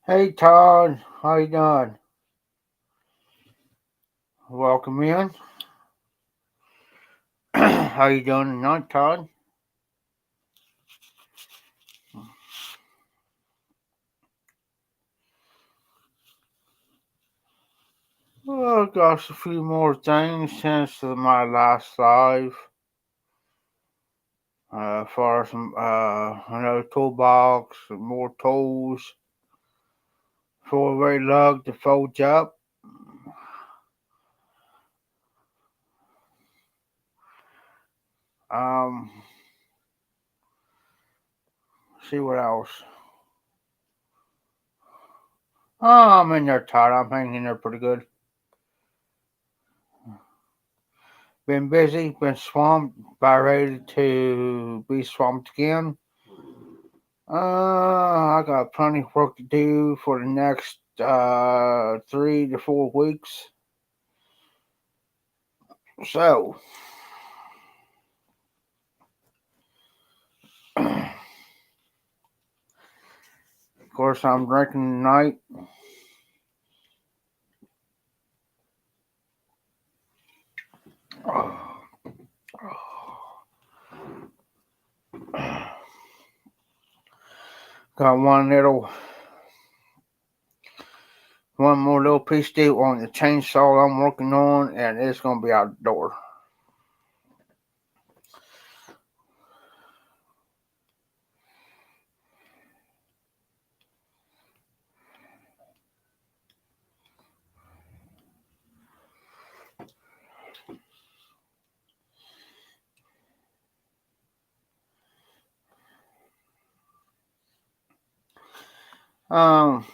Hey Todd, how you doing? Welcome in. How you doing tonight, Todd? Well, got a few more things since my last live. For some another toolbox, some more tools for very lug to fold up. Um, see what else. Oh, I'm in there, Todd. I'm hanging in there pretty good. Been busy, been swamped, about ready to be swamped again. I got plenty of work to do for the next 3 to 4 weeks. So, of course, I'm drinking tonight. Got one more little piece to do on the chainsaw I'm working on, and it's gonna be out the door. Um,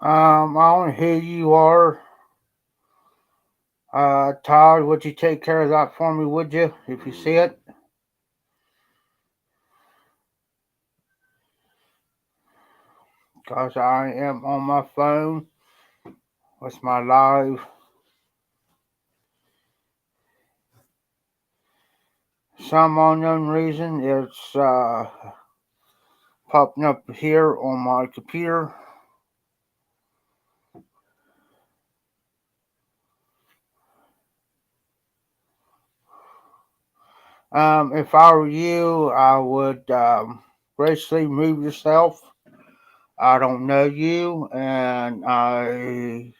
I want to hear you are. Todd, would you take care of that for me, would you, if you see it? Because I am on my phone with my live. Some unknown reason, it's popping up here on my computer. If I were you, I would graciously remove yourself. I don't know you, and I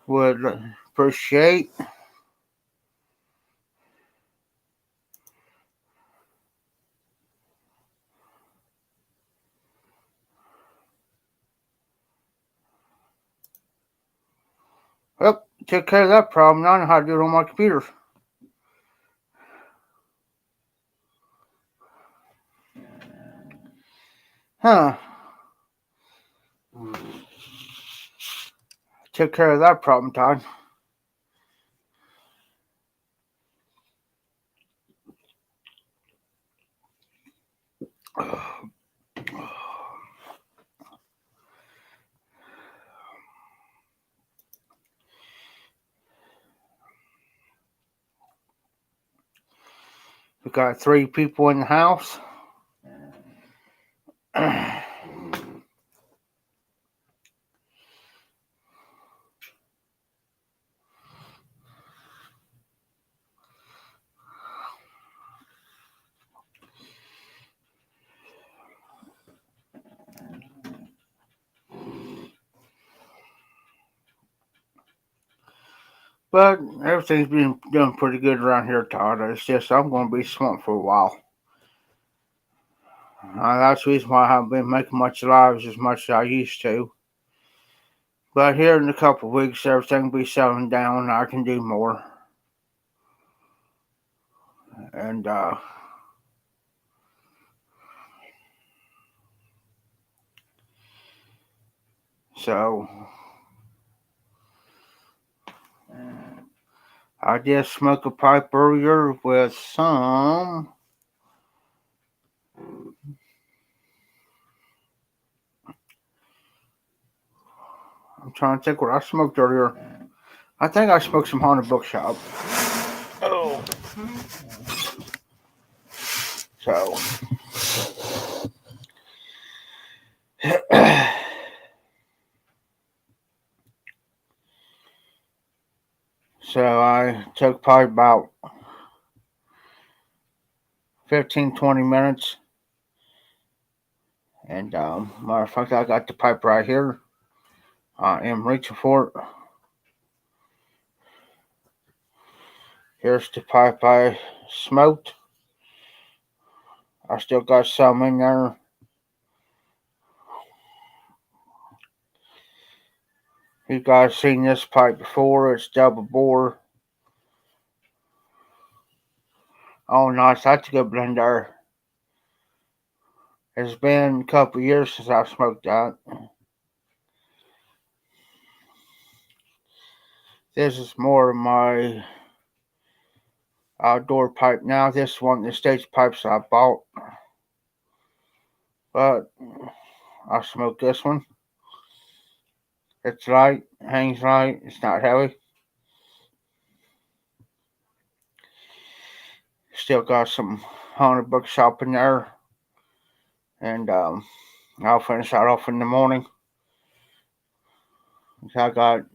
would appreciate. Yep, took care of that problem. Now I know how to do it on my computer. Huh. Took care of that problem, Todd. We got 3 people in the house. But everything's been doing pretty good around here, Todd. It's just I'm going to be swamped for a while. That's the reason why I haven't been making much lives as much as I used to. But here in a couple of weeks, everything will be settling down. I can do more. And so I did smoke a pipe earlier with some. I'm trying to think what I smoked earlier. I think I smoked some Haunted Bookshop. Oh. So. So I took probably about 15-20 minutes. And matter of fact, I got the pipe right here. I am reaching for it. Here's the pipe I smoked. I still got some in there. You guys seen this pipe before? It's double bore. Oh, nice. That's a good blender. It's been a couple years since I smoked that. This is more of my outdoor pipe now. This is one of the stage pipes I bought. But I smoke this one. It's light, hangs light, it's not heavy. Still got some Haunted Bookshop in there. And I'll finish that off in the morning. I got a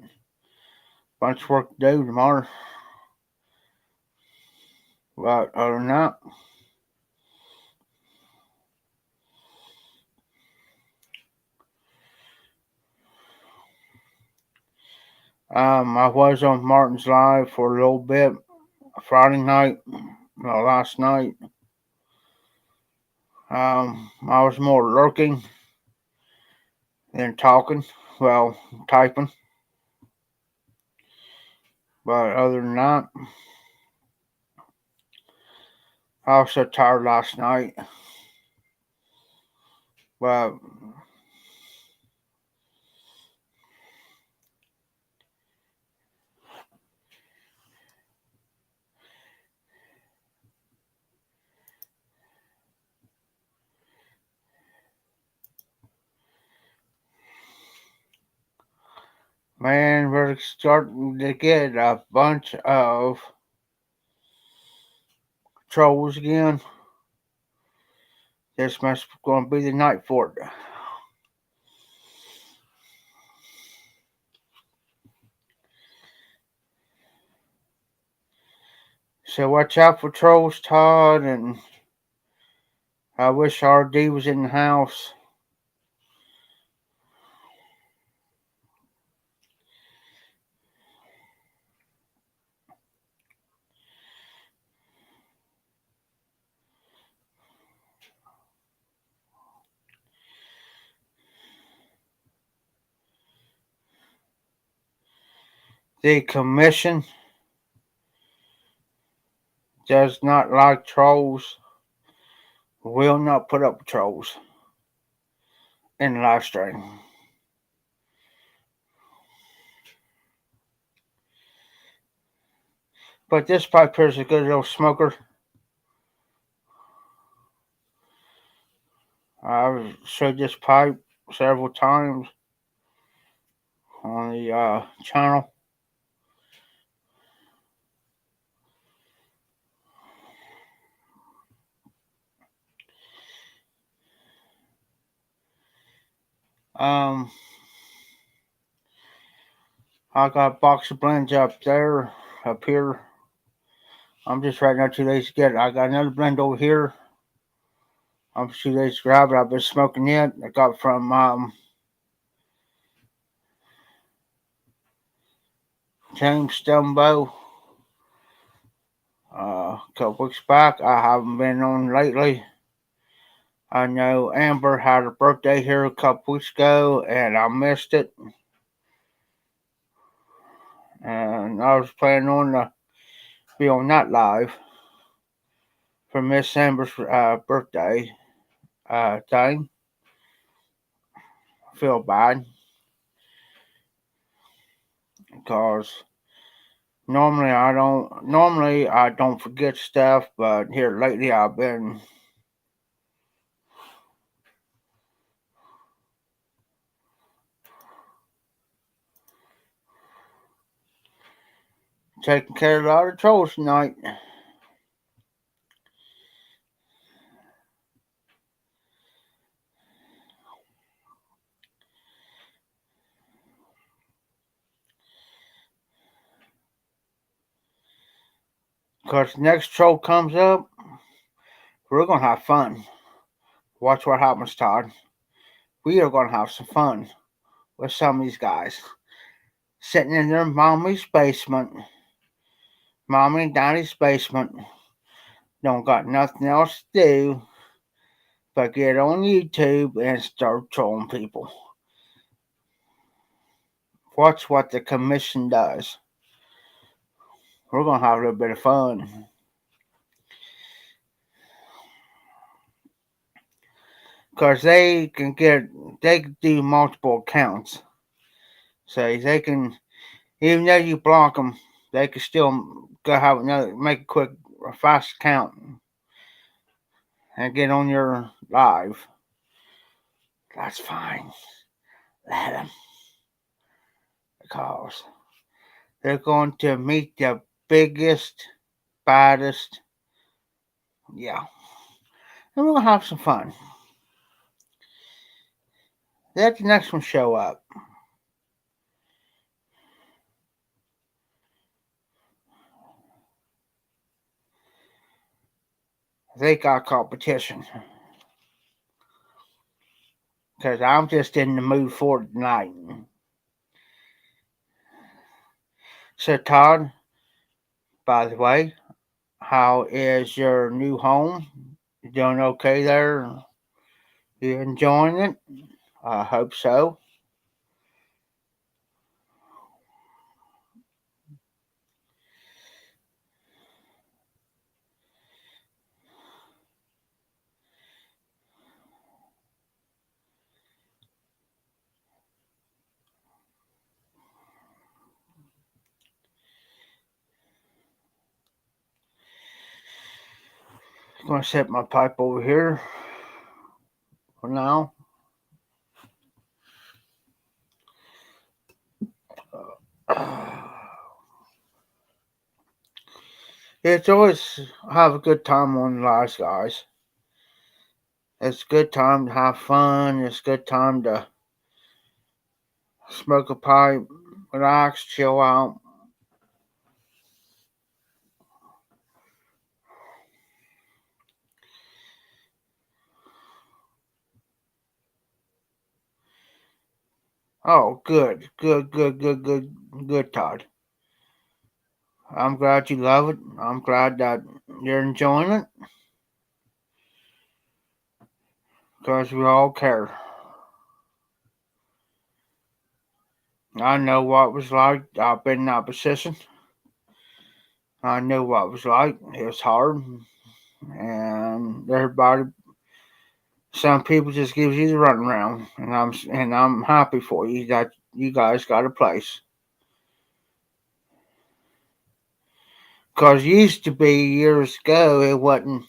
bunch of work to do tomorrow. But other than that, I was on Martin's Live for a little bit Friday night, last night. I was more lurking than talking, well, typing. But other than that, I was so tired last night. But man, we're starting to get a bunch of trolls again. This must be going to be the night for it. So watch out for trolls, Todd, and I wish RD was in the house. The commission does not like trolls, will not put up with trolls in the live stream. But this pipe here is a good little smoker. I've showed this pipe several times on the channel. I got a box of blends up there, up here. I'm just right now 2 days to get it. I got another blend over here. I'm 2 days to grab it. I've been smoking it. I got from James Stumbo a couple weeks back. I haven't been on lately. I know Amber had her birthday here a couple weeks ago, and I missed it. And I was planning on to be on that live for Miss Amber's birthday thing. I feel bad because Normally I don't forget stuff, but here lately I've been taking care of a lot of trolls tonight. Because the next troll comes up, we're gonna have fun. Watch what happens, Todd. We are gonna have some fun with some of these guys. Sitting in their mommy and daddy's basement, don't got nothing else to do but get on YouTube and start trolling people. Watch what the commission does. We're gonna have a little bit of fun. Because they can do multiple accounts. So they can, even though you block them, they can still go have another, make a quick, fast account and get on your live. That's fine. Let them. Because they're going to meet the biggest, baddest. Yeah. And we're going to have some fun. Let the next one show up. They got competition. Because I'm just in the mood for it tonight. So, Todd, by the way, how is your new home? You doing okay there? You enjoying it? I hope so. I'm going to set my pipe over here for now. It's always have a good time on lives, guys. It's a good time to have fun. It's a good time to smoke a pipe, relax, chill out. Oh, good, Todd. I'm glad you love it. I'm glad that you're enjoying it because we all care. I know what it was like. I've been in that position. I knew what it was like. It was hard, and everybody, some people just give you the runaround, and I'm happy for you that you guys got a place. Cause used to be years ago, it wasn't.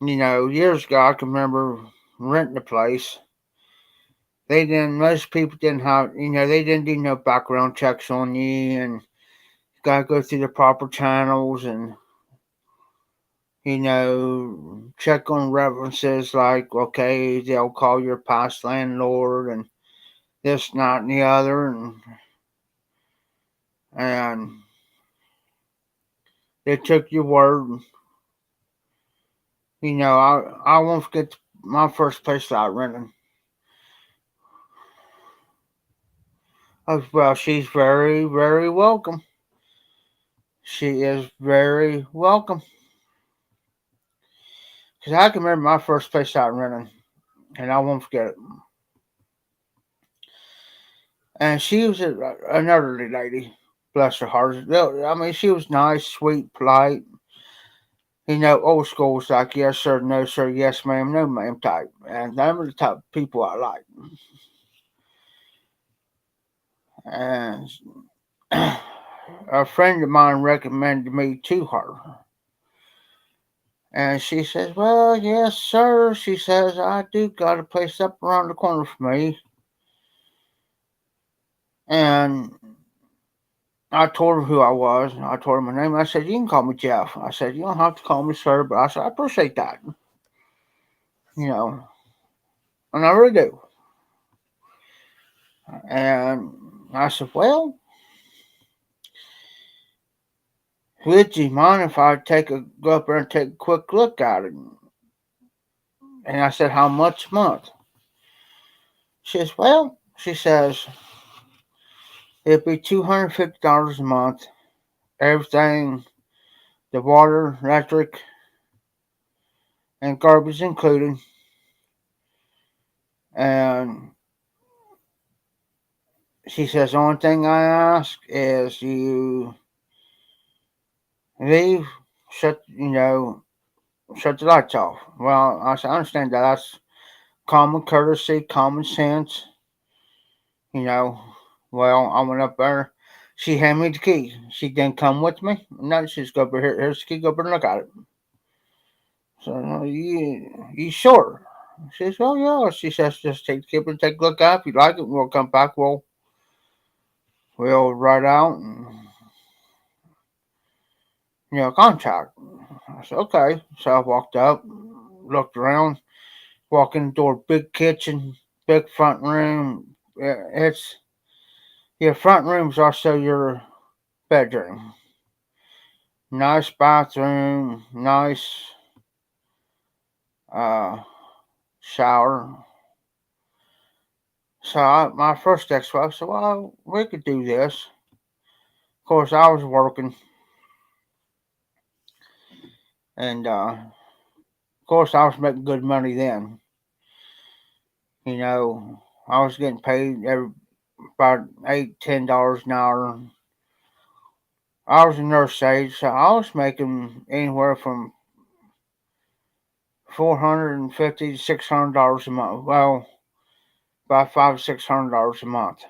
Years ago, I can remember renting a place. They didn't. Most people didn't have. They didn't do no background checks on you, and you gotta go through the proper channels and check on references like, okay, they'll call your past landlord and this, not, and the other, and they took your word. I won't forget my first place that I rented. Oh, well, she's very, very welcome. She is very welcome. Because I can remember my first place I rented, and I won't forget it. And she was an elderly lady, bless her heart. I mean, she was nice, sweet, polite. Old school's like yes sir, no sir, yes ma'am, no ma'am type. And them are the type of people I like. And a friend of mine recommended me to her. And she says, "Well, yes, sir." She says, "I do got a place up around the corner from me." And I told her who I was. I told her my name. I said, "You can call me Jeff." I said, "You don't have to call me sir," but I said, "I appreciate that." You know, and I really do. And I said, "Well, would you mind if I go up there and take a quick look at it?" And I said, "How much a month?" She says, "Well," she says, "it'd be $250 a month. Everything, the water, electric, and garbage included. And she says, the only thing I ask is you leave, shut the lights off." Well, I said, "I understand that. That's common courtesy, common sense, you know." Well, I went up there. She handed me the key. She didn't come with me. No, she just go over here. Here's the key. Go over and look at it. So, you sure? She says, "Oh, yeah." She says, "Just take the key and take a look at it. If you like it, we'll come back. We'll write out and, contract." I said, "Okay." So I walked up, looked around, walk in the door, big kitchen, big front room. It's your front room's also your bedroom. Nice bathroom, nice uh, shower. So my first ex-wife said, "Well, we could do this." Of course, I was working, and of course, I was making good money then. You know, I was getting paid about $8, $10 an hour. I was a nurse aide, so I was making anywhere from 450 to $600 a month. Well, about $500 to $600 a month.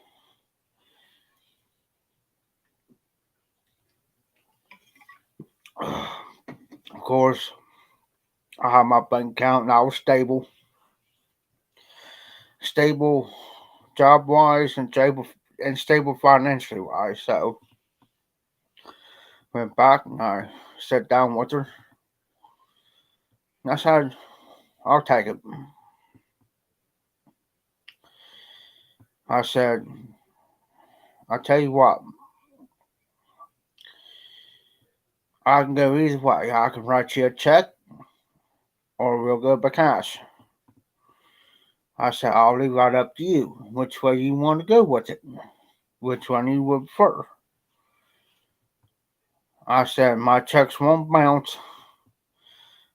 Of course, I had my bank account and I was stable job wise and stable financially wise. So went back and I sat down with her and I said, "I'll take it." I said, "I'll tell you what, I can go either way. I can write you a check or we'll go by cash." I said, "I'll leave that up to you, which way you want to go with it, which one you would prefer." I said, "My checks won't bounce."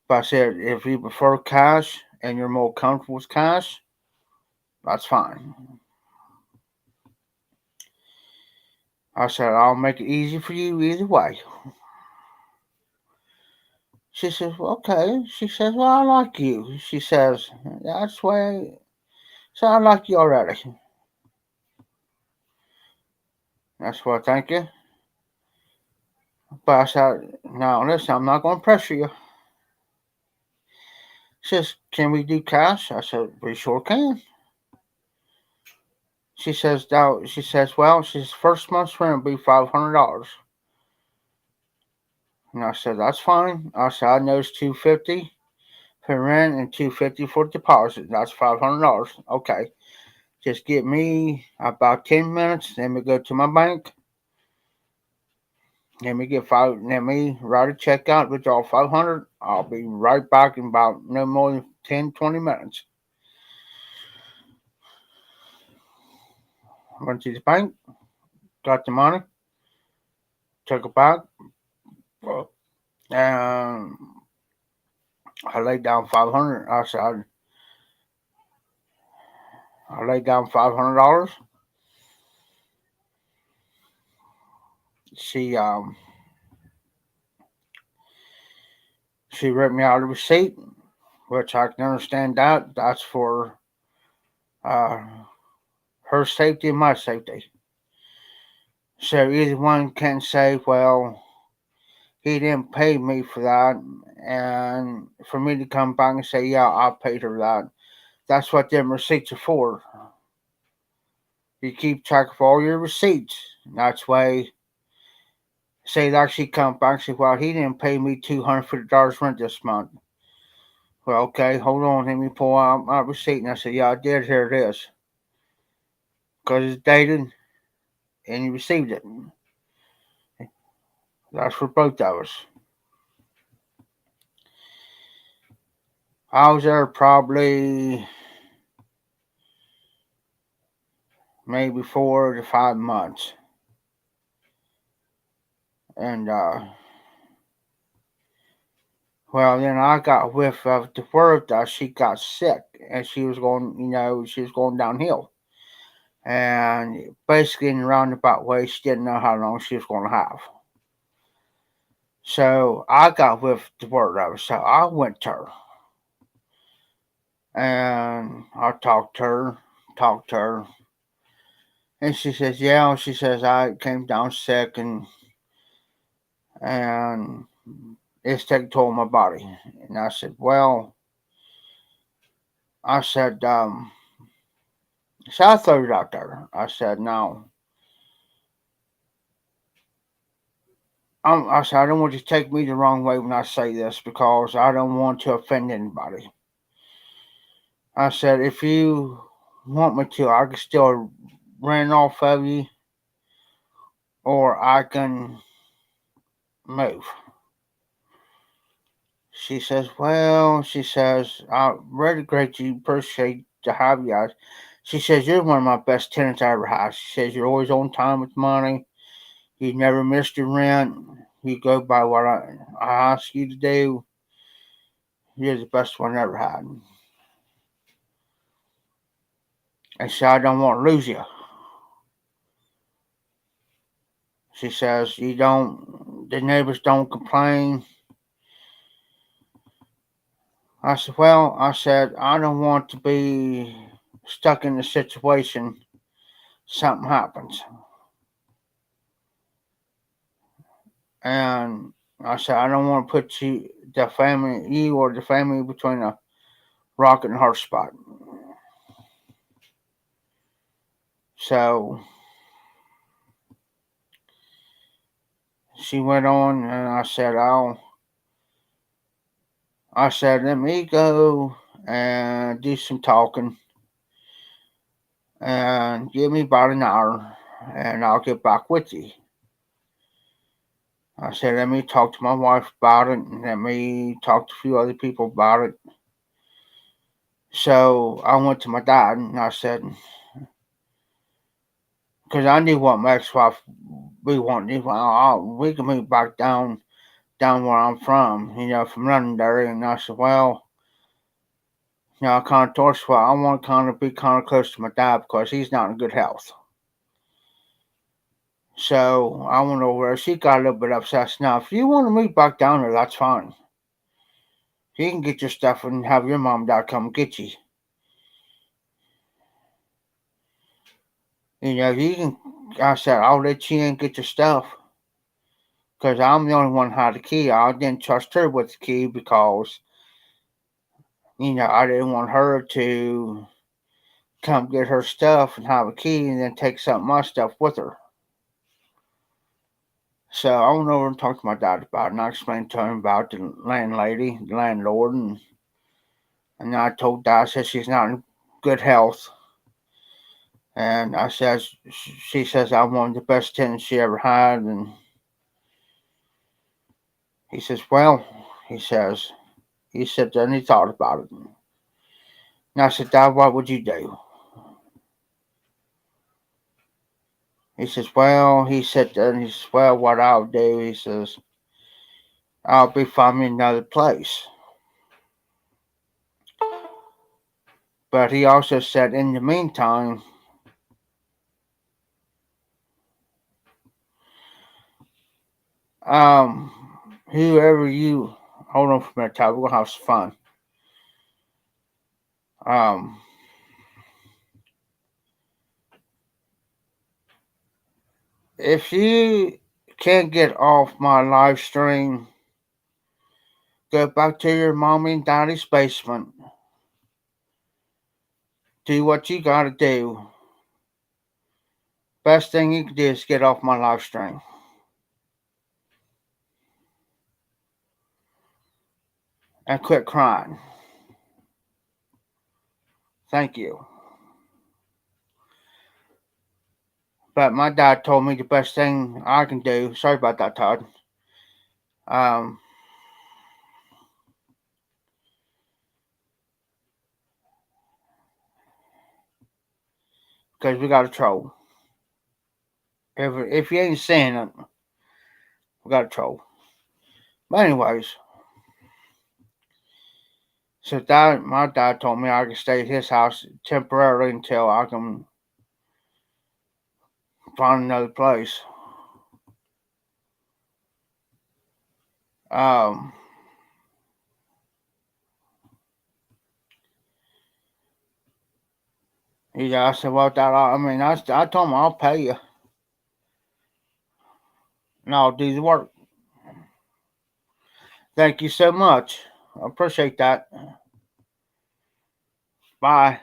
But I said, "If you prefer cash and you're more comfortable with cash, that's fine." I said, "I'll make it easy for you either way." She says, "Well, okay." She says, "Well, I like you." She says, "That's why." So I like you already. That's what I thank you. But I said, "Now listen, I'm not going to pressure you." She says, "Can we do cash?" I said, "We sure can." She says, "Now," she says, "Well," she says, "first month's rent will be $500." And I said, "That's fine." I said, "I know it's 250 for rent and 250 for deposit. That's $500. Okay. Just give me about 10 minutes. Let me go to my bank. Let me write a check out, withdraw 500. I'll be right back in about no more than 10, 20 minutes." Went to the bank, got the money, took it back, and I laid down 500. I said, I laid down $500. She um she wrote me out a receipt, which I can understand that. That's for uh her safety and my safety. So either one can say, well, he didn't pay me for that, and for me to come back and say, yeah, I paid her that. That's what them receipts are for. You keep track of all your receipts. That's why, say, like she come back and say, well, he didn't pay me $250 rent this month. Well, okay, hold on, let me pull out my receipt. And I said, yeah, I did, here it is. Because it's dated and you received it. That's for both of us. I was there probably maybe 4 to 5 months. And, well, then I got whiff of the word that she got sick and she was going, she was going downhill. And basically, in a roundabout way, she didn't know how long she was going to have. So I got with the word of it. So I went to her and I talked to her, and she says, "Yeah." She says, "I came down sick and it's taking toll on my body." And I said, "Well," I said, so I threw it out there. I said, "No." I said, "I don't want you to take me the wrong way when I say this because I don't want to offend anybody." I said, "If you want me to, I can still rent off of you or I can move." She says, "Well," she says, "I really greatly appreciate to have you." She says, "You're one of my best tenants I ever had." She says, "You're always on time with money. You never missed your rent. You go by what I ask you to do. You're the best one I ever had." And she said, "I don't want to lose you." She says, the neighbors don't complain." I said, "Well," I said, "I don't want to be stuck in a situation something happens." And I said, "I don't want to put you or the family between a rock and a hard spot." So she went on, and I said, "Let me go and do some talking, and give me about an hour, and I'll get back with you." I said, "Let me talk to my wife about it, and let me talk to a few other people about it." So I went to my dad, and I said, because I knew what my ex-wife we wanted. We can move back down where I'm from, from Londonderry. And I said, "Well, I kind of told her, well, I want to kind of be kind of close to my dad because he's not in good health." So I went over there. She got a little bit upset. Now, if you want to move back down there, that's fine. You can get your stuff and have your mom and dad come get you. You can. I said, "I'll let you in get your stuff because I'm the only one who had the key. I didn't trust her with the key because I didn't want her to come get her stuff and have a key and then take some of my stuff with her." So I went over and talked to my dad about it, and I explained to him about the landlady, the landlord, and I told Dad, I said, she's not in good health. And I says, she says, I'm one of the best tenants she ever had. And he says, well, he says, he said, then he thought about it. And I said, Dad, what would you do? He says, well, what I'll do, he says, I'll be finding another place. But he also said, in the meantime, um, whoever you hold on for a minute, Todd, we're gonna have some fun. Um, If you can't get off my live stream, go back to your mommy and daddy's basement. Do what you gotta do. Best thing you can do is get off my live stream. And quit crying. Thank you. But my dad told me the best thing I can do. Sorry about that, Todd. Um, because we got a troll. If you ain't saying it, we got a troll. But anyways, so my dad told me I could stay at his house temporarily until I can find another place. Um, I said, well, Dad, I told him I'll pay you and I'll do the work. Thank you so much. I appreciate that. Bye.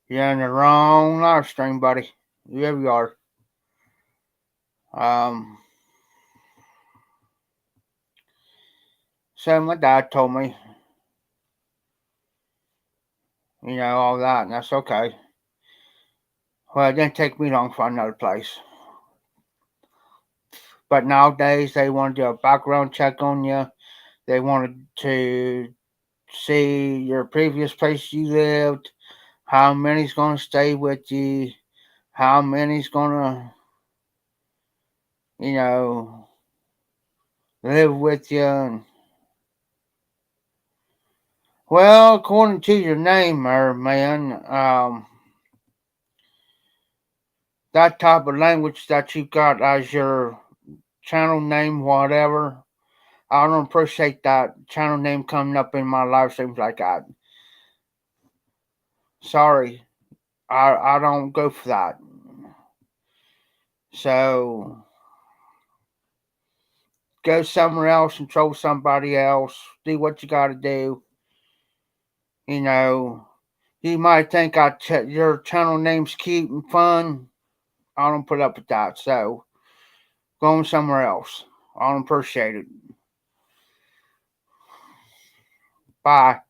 You're in the wrong live stream, buddy. Whoever you are. Um, so my dad told me, all that, and that's okay. Well, it didn't take me long to find another place. But nowadays, they want to do a background check on you. They wanted to see your previous place you lived, how many's going to stay with you, how many's going to, you know, live with you. And, well, according to your name, man, that type of language that you got as your channel name, whatever, I don't appreciate that channel name coming up in my live streams like that. Sorry, I don't go for that. So go somewhere else and troll somebody else. Do what you got to do. You know, you might think your channel name's cute and fun. I don't put up with that. So going somewhere else. I don't appreciate it. Bye.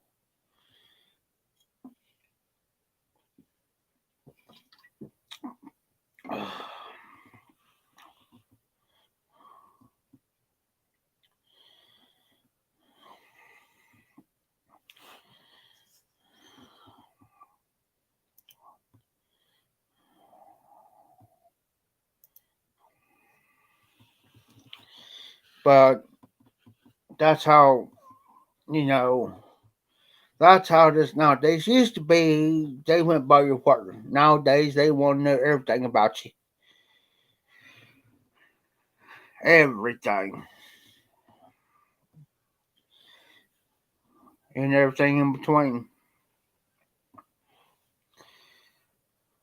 But that's how, you know, that's how it is nowadays. Used to be they went by your word. Nowadays they want to know everything about you. Everything. And everything in between.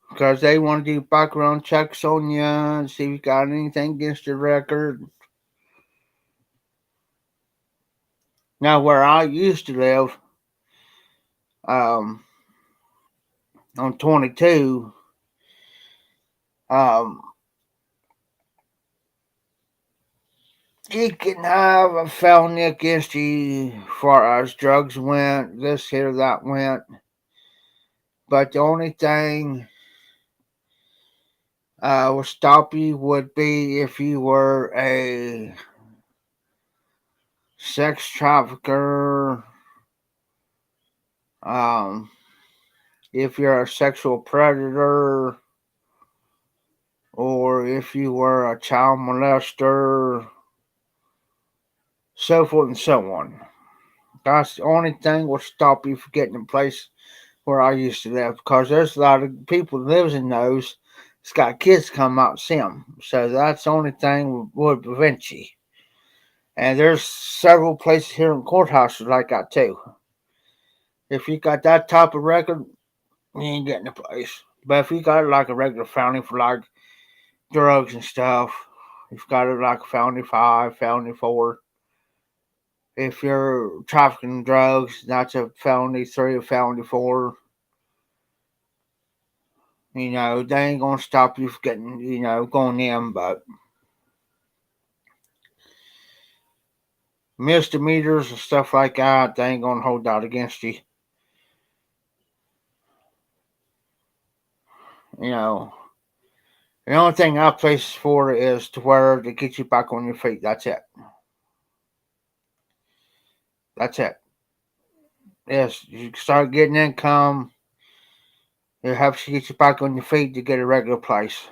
Because they want to do background checks on you and see if you got anything against your record. Now, where I used to live, um, on 22, um, you can have a felony against you as far as drugs went, this here, that went. But the only thing would stop you would be if you were a sex trafficker, um, if you're a sexual predator, or if you were a child molester, so forth and so on. That's the only thing will stop you from getting a place where I used to live, because there's a lot of people that lives in those. It's got kids come out and see them, so that's the only thing would prevent you. And there's several places here in courthouses like that too. If you got that type of record, you ain't getting a place. But if you got like a regular felony for like drugs and stuff. You've got it like a felony 5, felony 4. If you're trafficking drugs, that's a felony 3, a felony 4. They ain't gonna stop you from getting, going in, but misdemeanors and stuff like that, they ain't gonna hold that against you. The only thing I place for is to where to get you back on your feet. That's it. That's it. Yes, you start getting income. It helps you get you back on your feet to get a regular place.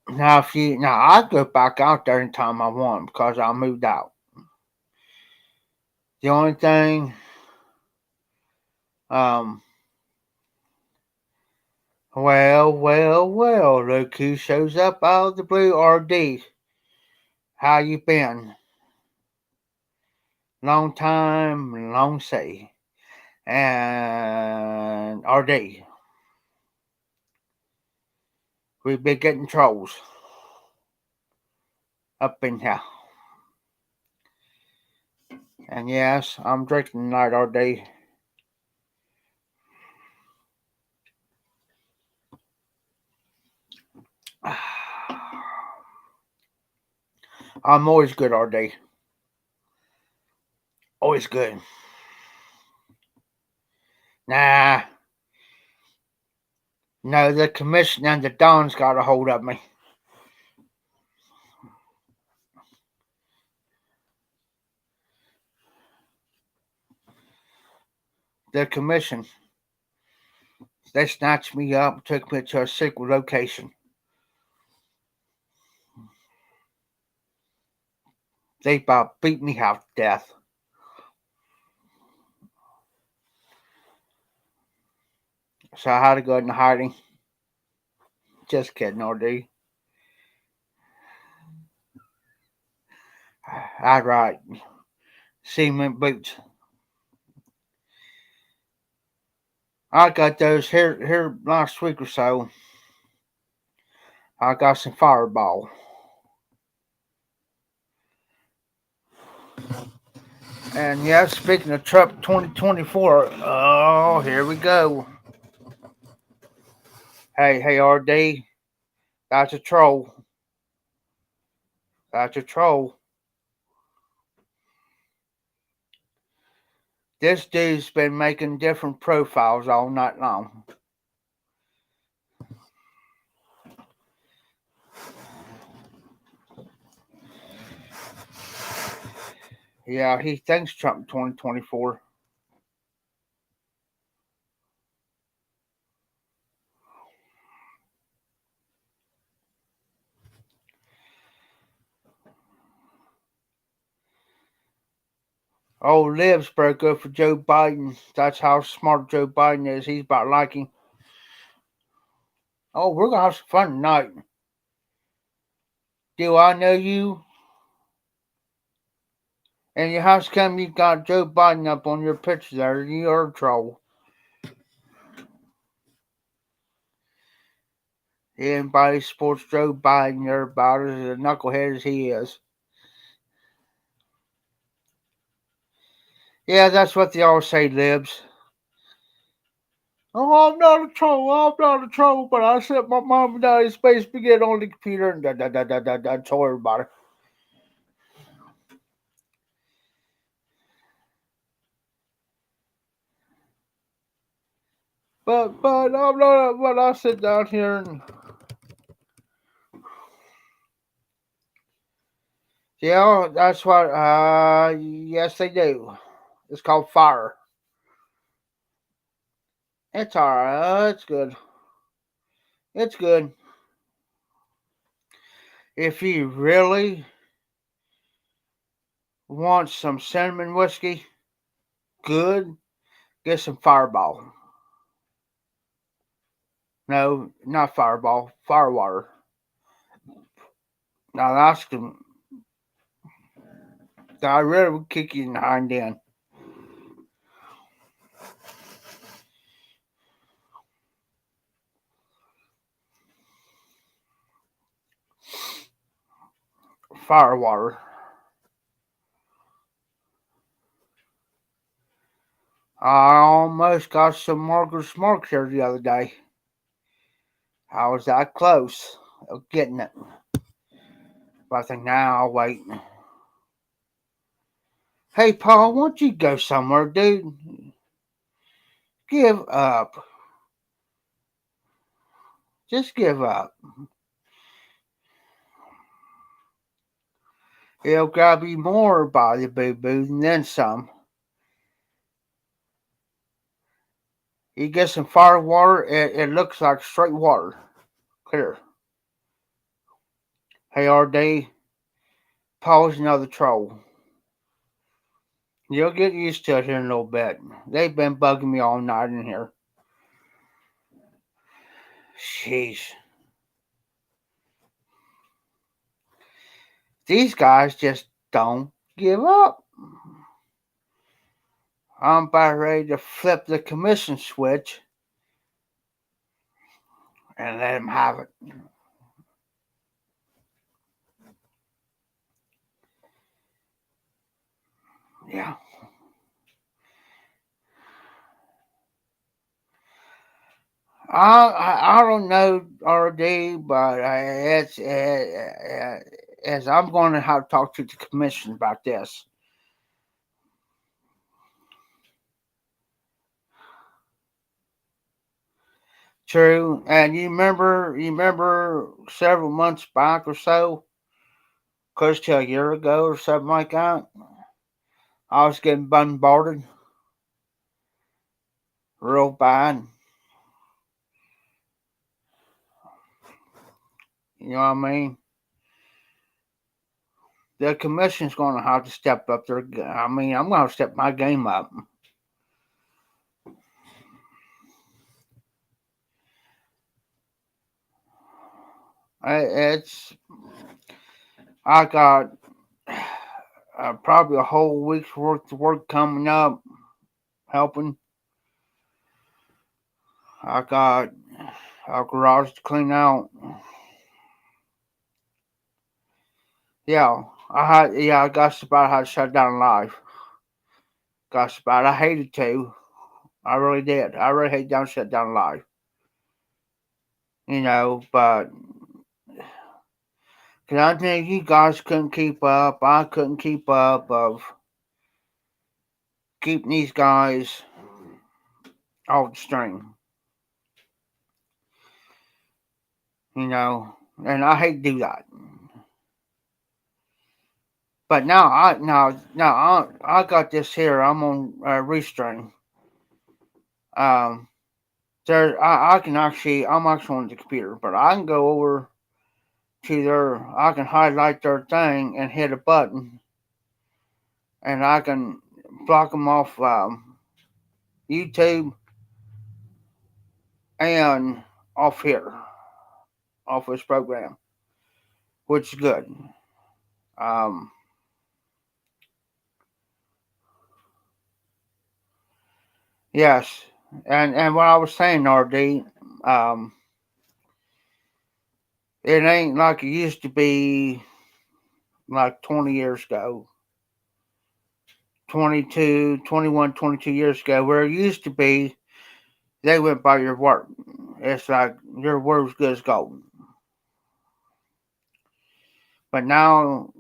Now I go back out there anytime I want because I moved out. The only thing, um, well, look who shows up out of the blue. RD, how you been? Long time, long say. And RD, we've been getting trolls up in here. And yes, I'm drinking tonight, RD. I'm always good, RD. Always good. Nah. No, the commission and the Don's got a hold of me. The commission. They snatched me up and took me to a secret location. They about beat me half to death. So I had to go into hiding. Just kidding, RD. I'd right. Cement boots. I got those here last week or so. I got some Fireball. And yeah, speaking of Trump 2024, oh, here we go. Hey, RD, that's a troll. That's a troll. This dude's been making different profiles all night long. Yeah, he thinks Trump 2024. Oh, Libs broke up for Joe Biden. That's how smart Joe Biden is. He's about like him. Oh, we're going to have some fun tonight. Do I know you? And how come you got Joe Biden up on your picture there? You're a troll. Anybody supports Joe Biden, they're about as a knucklehead as he is. Yeah, that's what they all say, Libs. Oh, I'm not a troll, but I sent my mom and daddy space spaghetti on the computer and told everybody. But I'm not. But I sit down here and yeah, that's what. Yes, they do. It's called fire. It's alright. It's good. It's good. If you really want some cinnamon whiskey, good, get some Fireball. No, not Fireball. Firewater. Now that's the. I really would kick you in the hind end. fire water. I almost got some Margaret's Mark here the other day. I was that close of getting it. But I think now I'll wait. Hey, Paul, why don't you go somewhere, dude? Give up. Just give up. It'll grab you more by the boo boo and then some. You get some fire water, it looks like straight water. Clear. Hey, RD, Paul's another troll. You'll get used to it here in a little bit. They've been bugging me all night in here. Jeez. These guys just don't give up. I'm about ready to flip the commission switch and let them have it. Yeah. I don't know RD, but it's as I'm going to have to talk to the commission about this. True, and you remember several months back or so, close to a year ago or something like that, I was getting bombarded real bad. You know what I mean? The commission's going to have to step up their. I mean, I'm going to step my game up. It's I got probably a whole week's worth of work coming up, helping. I got a garage to clean out. I got about how to shut down live. Got about I hated to. I really did. I really hate down shut down live. But cause I think you guys couldn't keep up. I couldn't keep up of keeping these guys off the string. And I hate to do that. But now I got this here. I'm on restring. Um, I can actually I'm actually on the computer, but I can go over to their I can highlight their thing and hit a button, and I can block them off YouTube and off here, off this program, which is good. Um, yes, and what I was saying, RD, um, it ain't like it used to be like 20 years ago. 22, 21, 22 years ago, where it used to be, they went by your word. It's like your word was good as gold. But now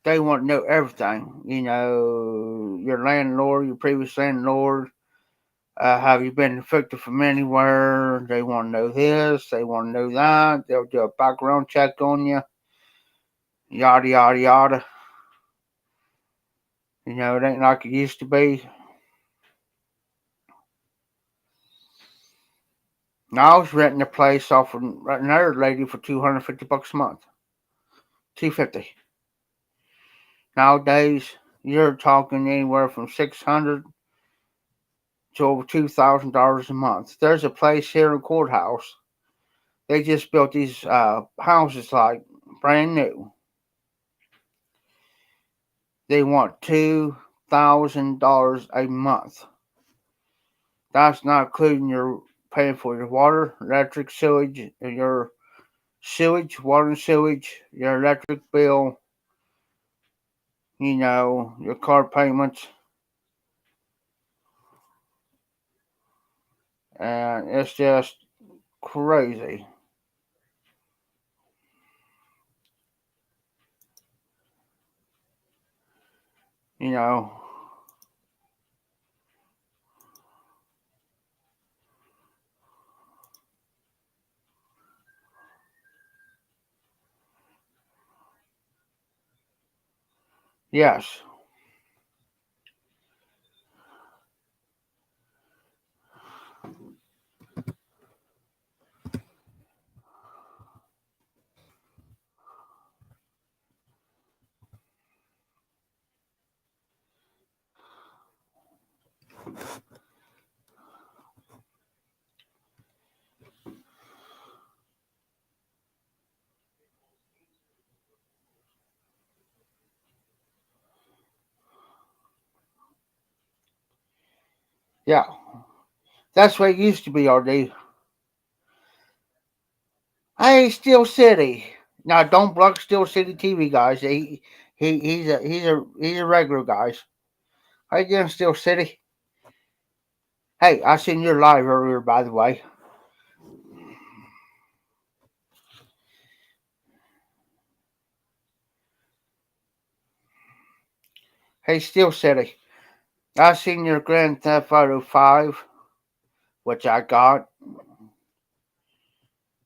they want to know everything. Your landlord, your previous landlord. Have you been evicted from anywhere? They want to know this. They want to know that. They'll do a background check on you. Yada, yada, yada. It ain't like it used to be. Now I was renting a place off of another lady for $250 a month. 250. Nowadays, you're talking anywhere from 600 to over $2,000 a month. There's a place here in the courthouse. They just built these houses like brand new. They want $2,000 a month. That's not including your paying for your water, electric, sewage, and your sewage, water and sewage, your electric bill, your car payments, and it's just crazy. You know, yes, yeah, that's what it used to be. RD. Hey, Steel City. Now, don't block Steel City TV, guys. He's a regular, guys. How you doing, Steel City? Hey, I seen your live earlier, by the way. Hey, Steel City. I seen your Grand Theft Auto 5, which I got.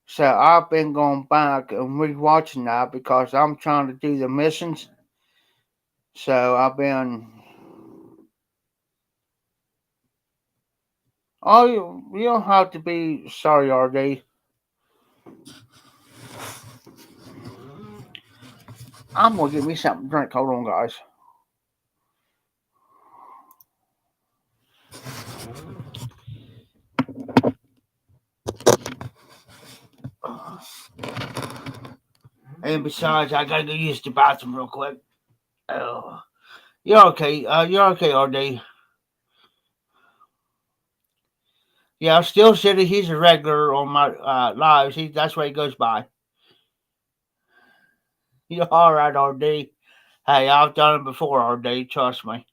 So I've been going back and rewatching that because I'm trying to do the missions. So I've been. Oh, you don't have to be sorry, RD. I'm gonna get me something to drink. Hold on, guys. And besides, I gotta go use the bathroom real quick. Oh, you're okay. You're okay, RD. Yeah, Steel City. He's a regular on my lives. That's what he goes by. You're all right, RD. Hey, I've done it before, RD. Trust me.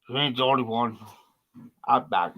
You ain't the only one. I'm back.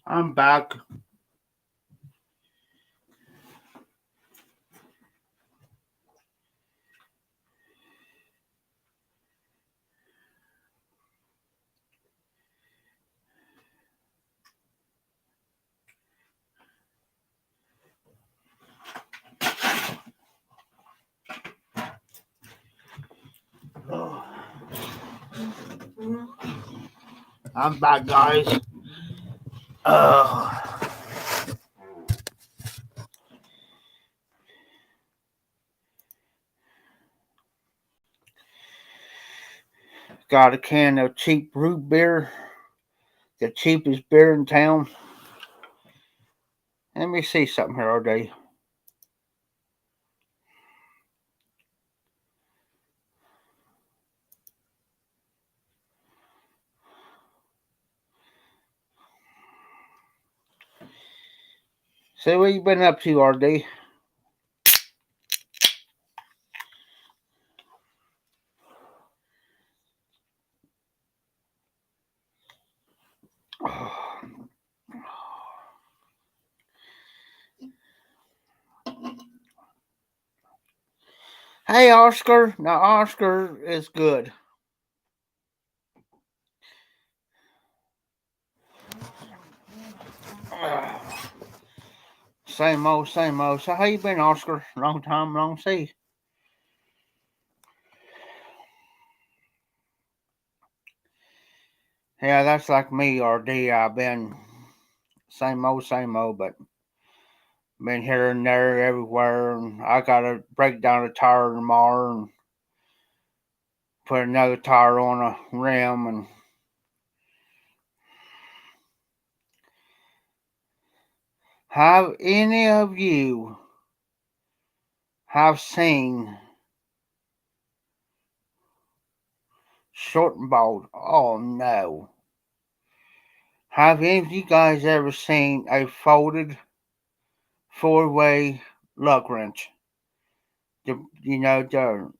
I'm back. I'm back, guys. Uh, got a can of cheap root beer, the cheapest beer in town. Let me see something here, RD. See what you been up to, RD? Hey, Oscar. Now, Oscar is good. Same old, same old. So, how you been, Oscar? Long time, long see. Yeah, that's like me, RD. I've been same old, but been here and there, everywhere. And I gotta break down a tire tomorrow and put another tire on a rim. And have any of you have seen Short and Bald? Oh no. Have any of you guys ever seen a folded four-way lug wrench? To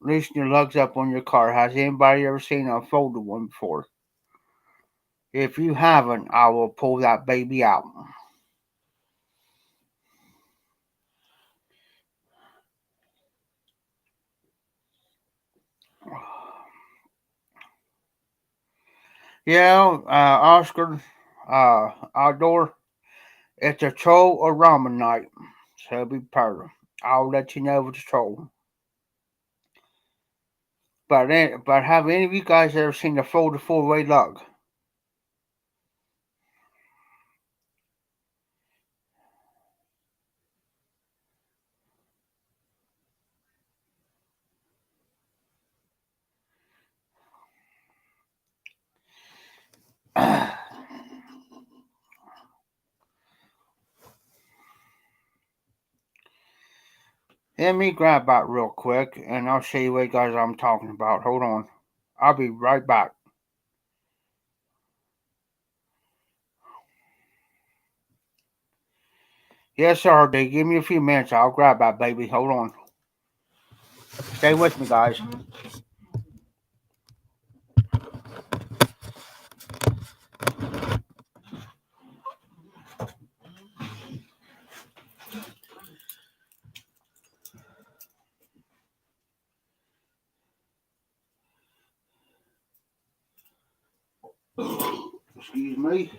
loosen your lugs up on your car. Has anybody ever seen a folded one before? If you haven't, I will pull that baby out. Yeah, Oscar, outdoor. It's a troll or ramen night, so be prepared. I'll let you know if it's a troll. But have any of you guys ever seen a folded four-way lug? Let me grab that real quick, and I'll show you what guys I'm talking about. Hold on. I'll be right back. Yes, sir, D. Give me a few minutes. I'll grab that baby. Hold on. Stay with me, guys. Excuse me.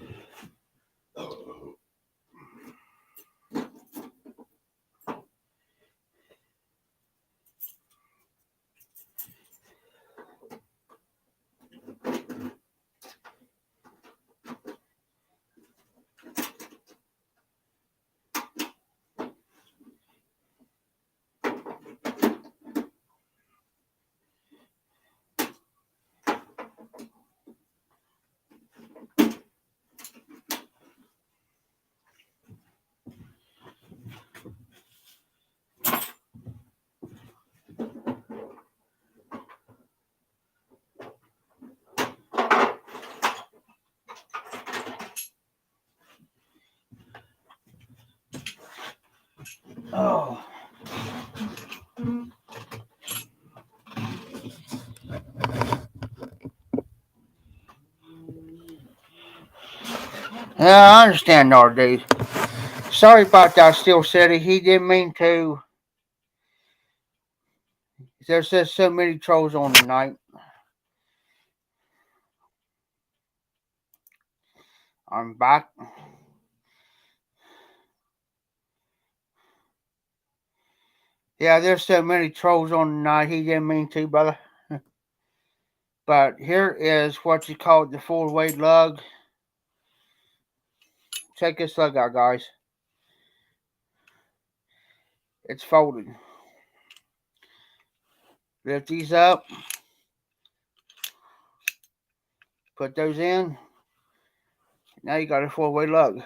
Oh. Yeah, I understand, RD. Sorry about that, Steel City. He didn't mean to. There's just so many trolls on tonight. I'm back. Yeah, there's so many trolls on tonight. He didn't mean to, brother. But here is what you call the four-way lug. Check this lug out, guys. It's folded. Lift these up. Put those in. Now you got a four-way lug.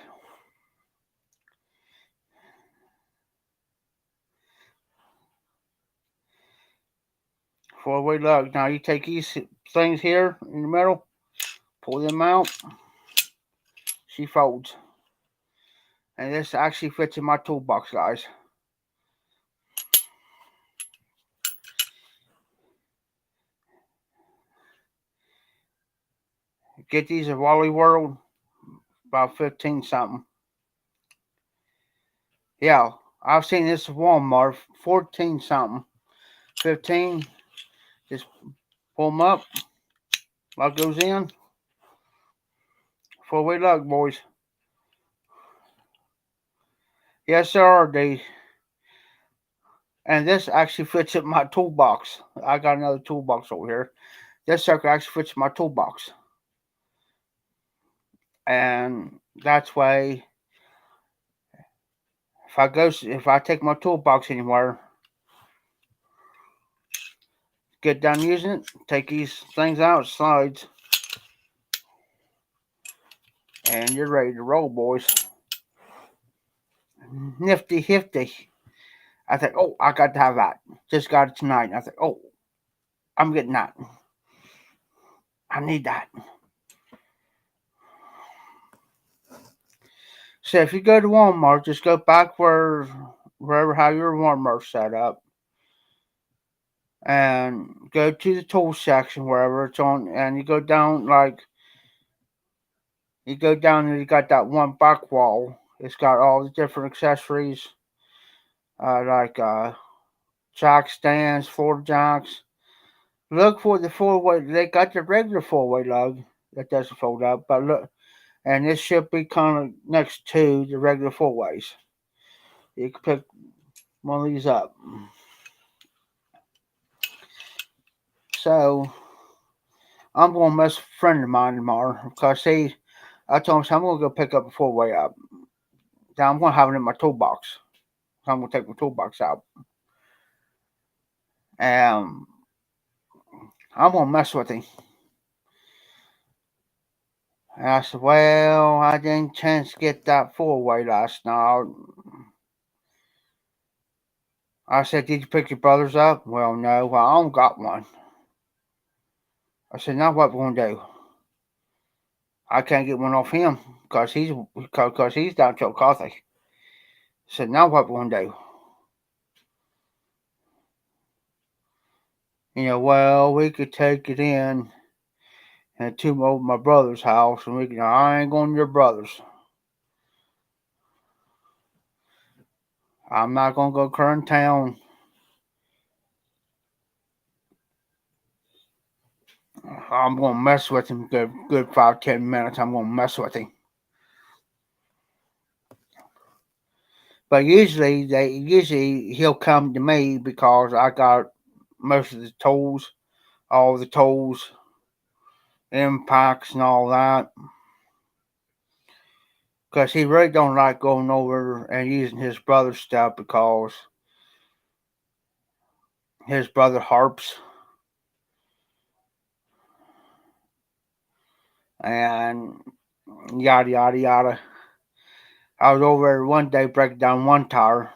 Four-way lug. Now you take these things here in the middle, pull them out. She folds. And this actually fits in my toolbox, guys. Get these at Wally World, about 15 something. Yeah, I've seen this at Walmart, 14 something. 15. Just pull them up. Lug goes in. 4-way lug, boys. Yes, sir. And this actually fits in my toolbox. I got another toolbox over here. This sucker actually fits in my toolbox. And that's why if I take my toolbox anywhere, get done using it, take these things out, slides, and you're ready to roll, boys. Nifty hefty. I think, oh, I got to have that. Just got it tonight. And I think, oh, I'm getting that. I need that. So if you go to Walmart, just go back wherever how your Walmart's set up, and go to the tool section wherever it's on, and you go down and you got that one back wall. It's got all the different accessories, like jack stands, floor jacks. Look for the 4-way. They got the regular 4-way lug that doesn't fold up, but look, and this should be kind of next to the regular 4-ways. You can pick one of these up. So I'm going to mess with a friend of mine tomorrow because I told him I'm going to go pick up a 4-way up. Now I'm going to have it in my toolbox. So I'm going to take my toolbox out. And I'm going to mess with him. And I said, well, I didn't chance to get that 4-way last night. I said, did you pick your brother's up? Well, no, well, I don't got one. I said, now what we going to do? I can't get one off him because he's down to coffee. I said, now what we going to do? Well, we could take it in and to my brother's house, and I ain't going to your brother's. I'm not going to go current town. I'm going to mess with him good 5-10 minutes. I'm going to mess with him. But usually he'll come to me because I got most of the tools, all the tools, impacts and all that. Because he really don't like going over and using his brother's stuff because his brother harps. And yada yada yada. I was over there one day breaking down one tire,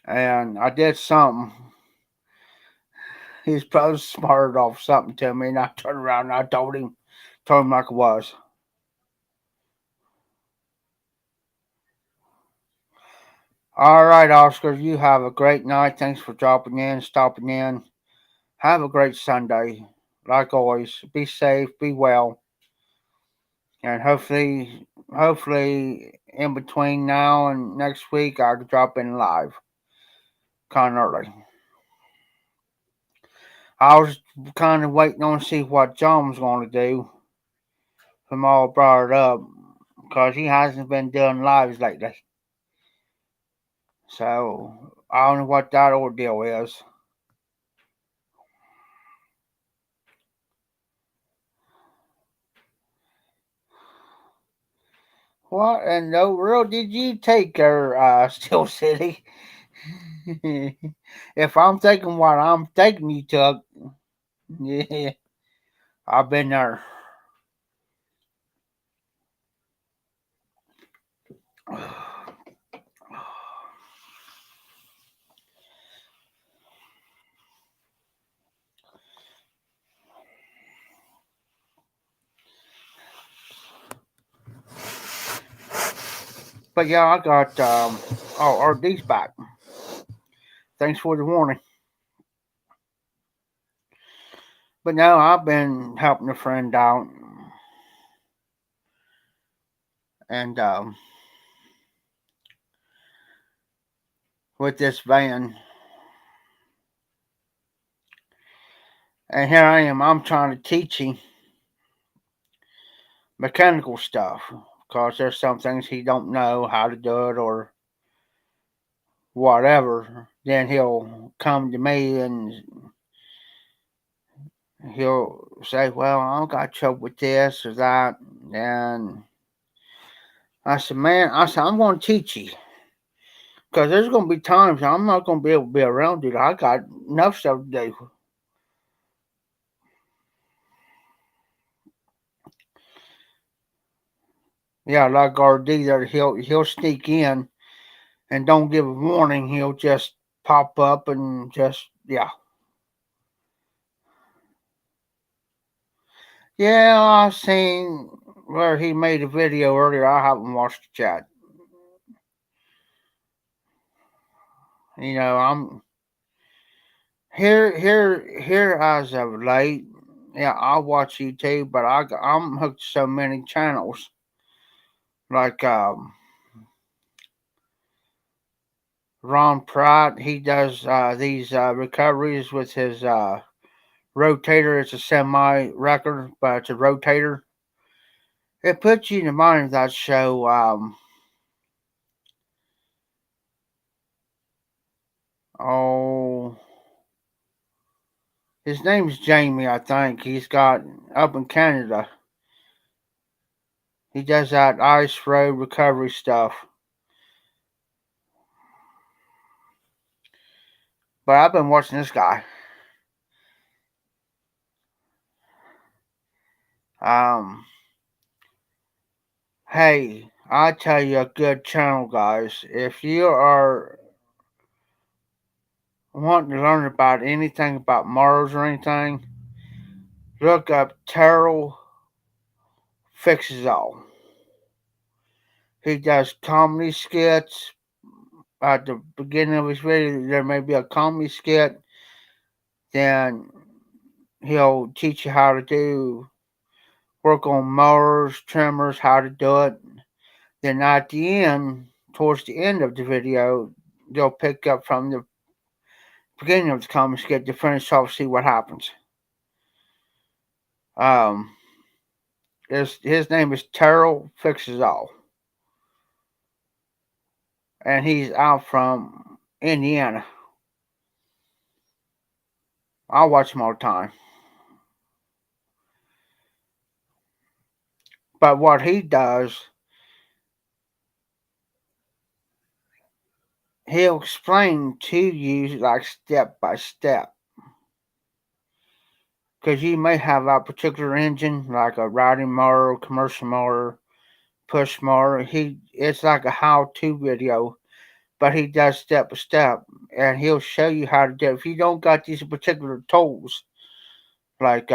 and I did something. His brother smarted off something to me, and I turned around and I told him like it was. All right, Oscar, you have a great night. Thanks for dropping in, stopping in. Have a great Sunday. Like always, be safe, be well, and hopefully, in between now and next week, I can drop in live, kind of early. I was kind of waiting on to see what John was going to do from all brought it up because he hasn't been doing lives lately. So I don't know what that ordeal is. What in the world did you take her, Steel City? If I'm taking what I'm taking, you took. Yeah, I've been there. But yeah, I got RD's back. Thanks for the warning. But no, I've been helping a friend out, and with this van. And here I am, I'm trying to teach him mechanical stuff. Because there's some things he don't know how to do it or whatever. Then he'll come to me and he'll say, well, I don't got trouble with this or that. And I said, man, I'm going to teach you. Because there's going to be times I'm not going to be able to be around you. I got enough stuff to do. Yeah, like RD there, he'll sneak in and don't give a warning. He'll just pop up and just, yeah. Yeah, I seen where he made a video earlier. I haven't watched the chat. I'm here as of late. Yeah, I watch YouTube, but I'm hooked to so many channels. Like Ron Pratt, he does these recoveries with his rotator. It's a semi record, but it's a rotator. It puts you in the mind of that show. Oh, his name's Jamie, I think. He's got up in Canada. He does that ice road recovery stuff. But I've been watching this guy. Um, hey, I tell you a good channel, guys. If you are wanting to learn about anything about Mars or anything, look up Terrell Fixes All. He does comedy skits. At the beginning of his video, there may be a comedy skit. Then he'll teach you how to do work on mowers, trimmers, how to do it. Then at the end, towards the end of the video, they'll pick up from the beginning of the comedy skit to finish off, see what happens. Um, his name is Terrell Fixes All, and he's out from Indiana. I watch him all the time. But what he does, he'll explain to you like step by step. Because you may have a particular engine, like a riding mower, commercial mower, push mower. It's like a how-to video, but he does step by step, and he'll show you how to do it. If you don't got these particular tools, like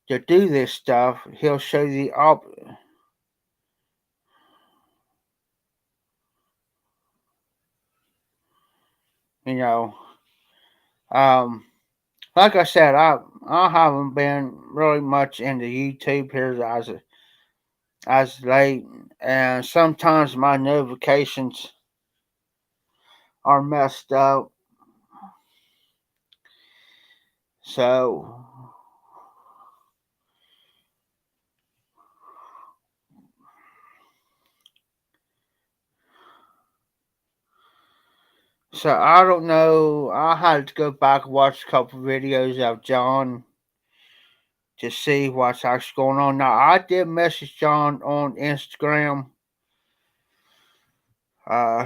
to do this stuff, he'll show you the you know. Um, like I said, I haven't been really much into YouTube here as late, and sometimes my notifications are messed up. So I don't know. I had to go back and watch a couple videos of John to see what's actually going on. Now I did message John on Instagram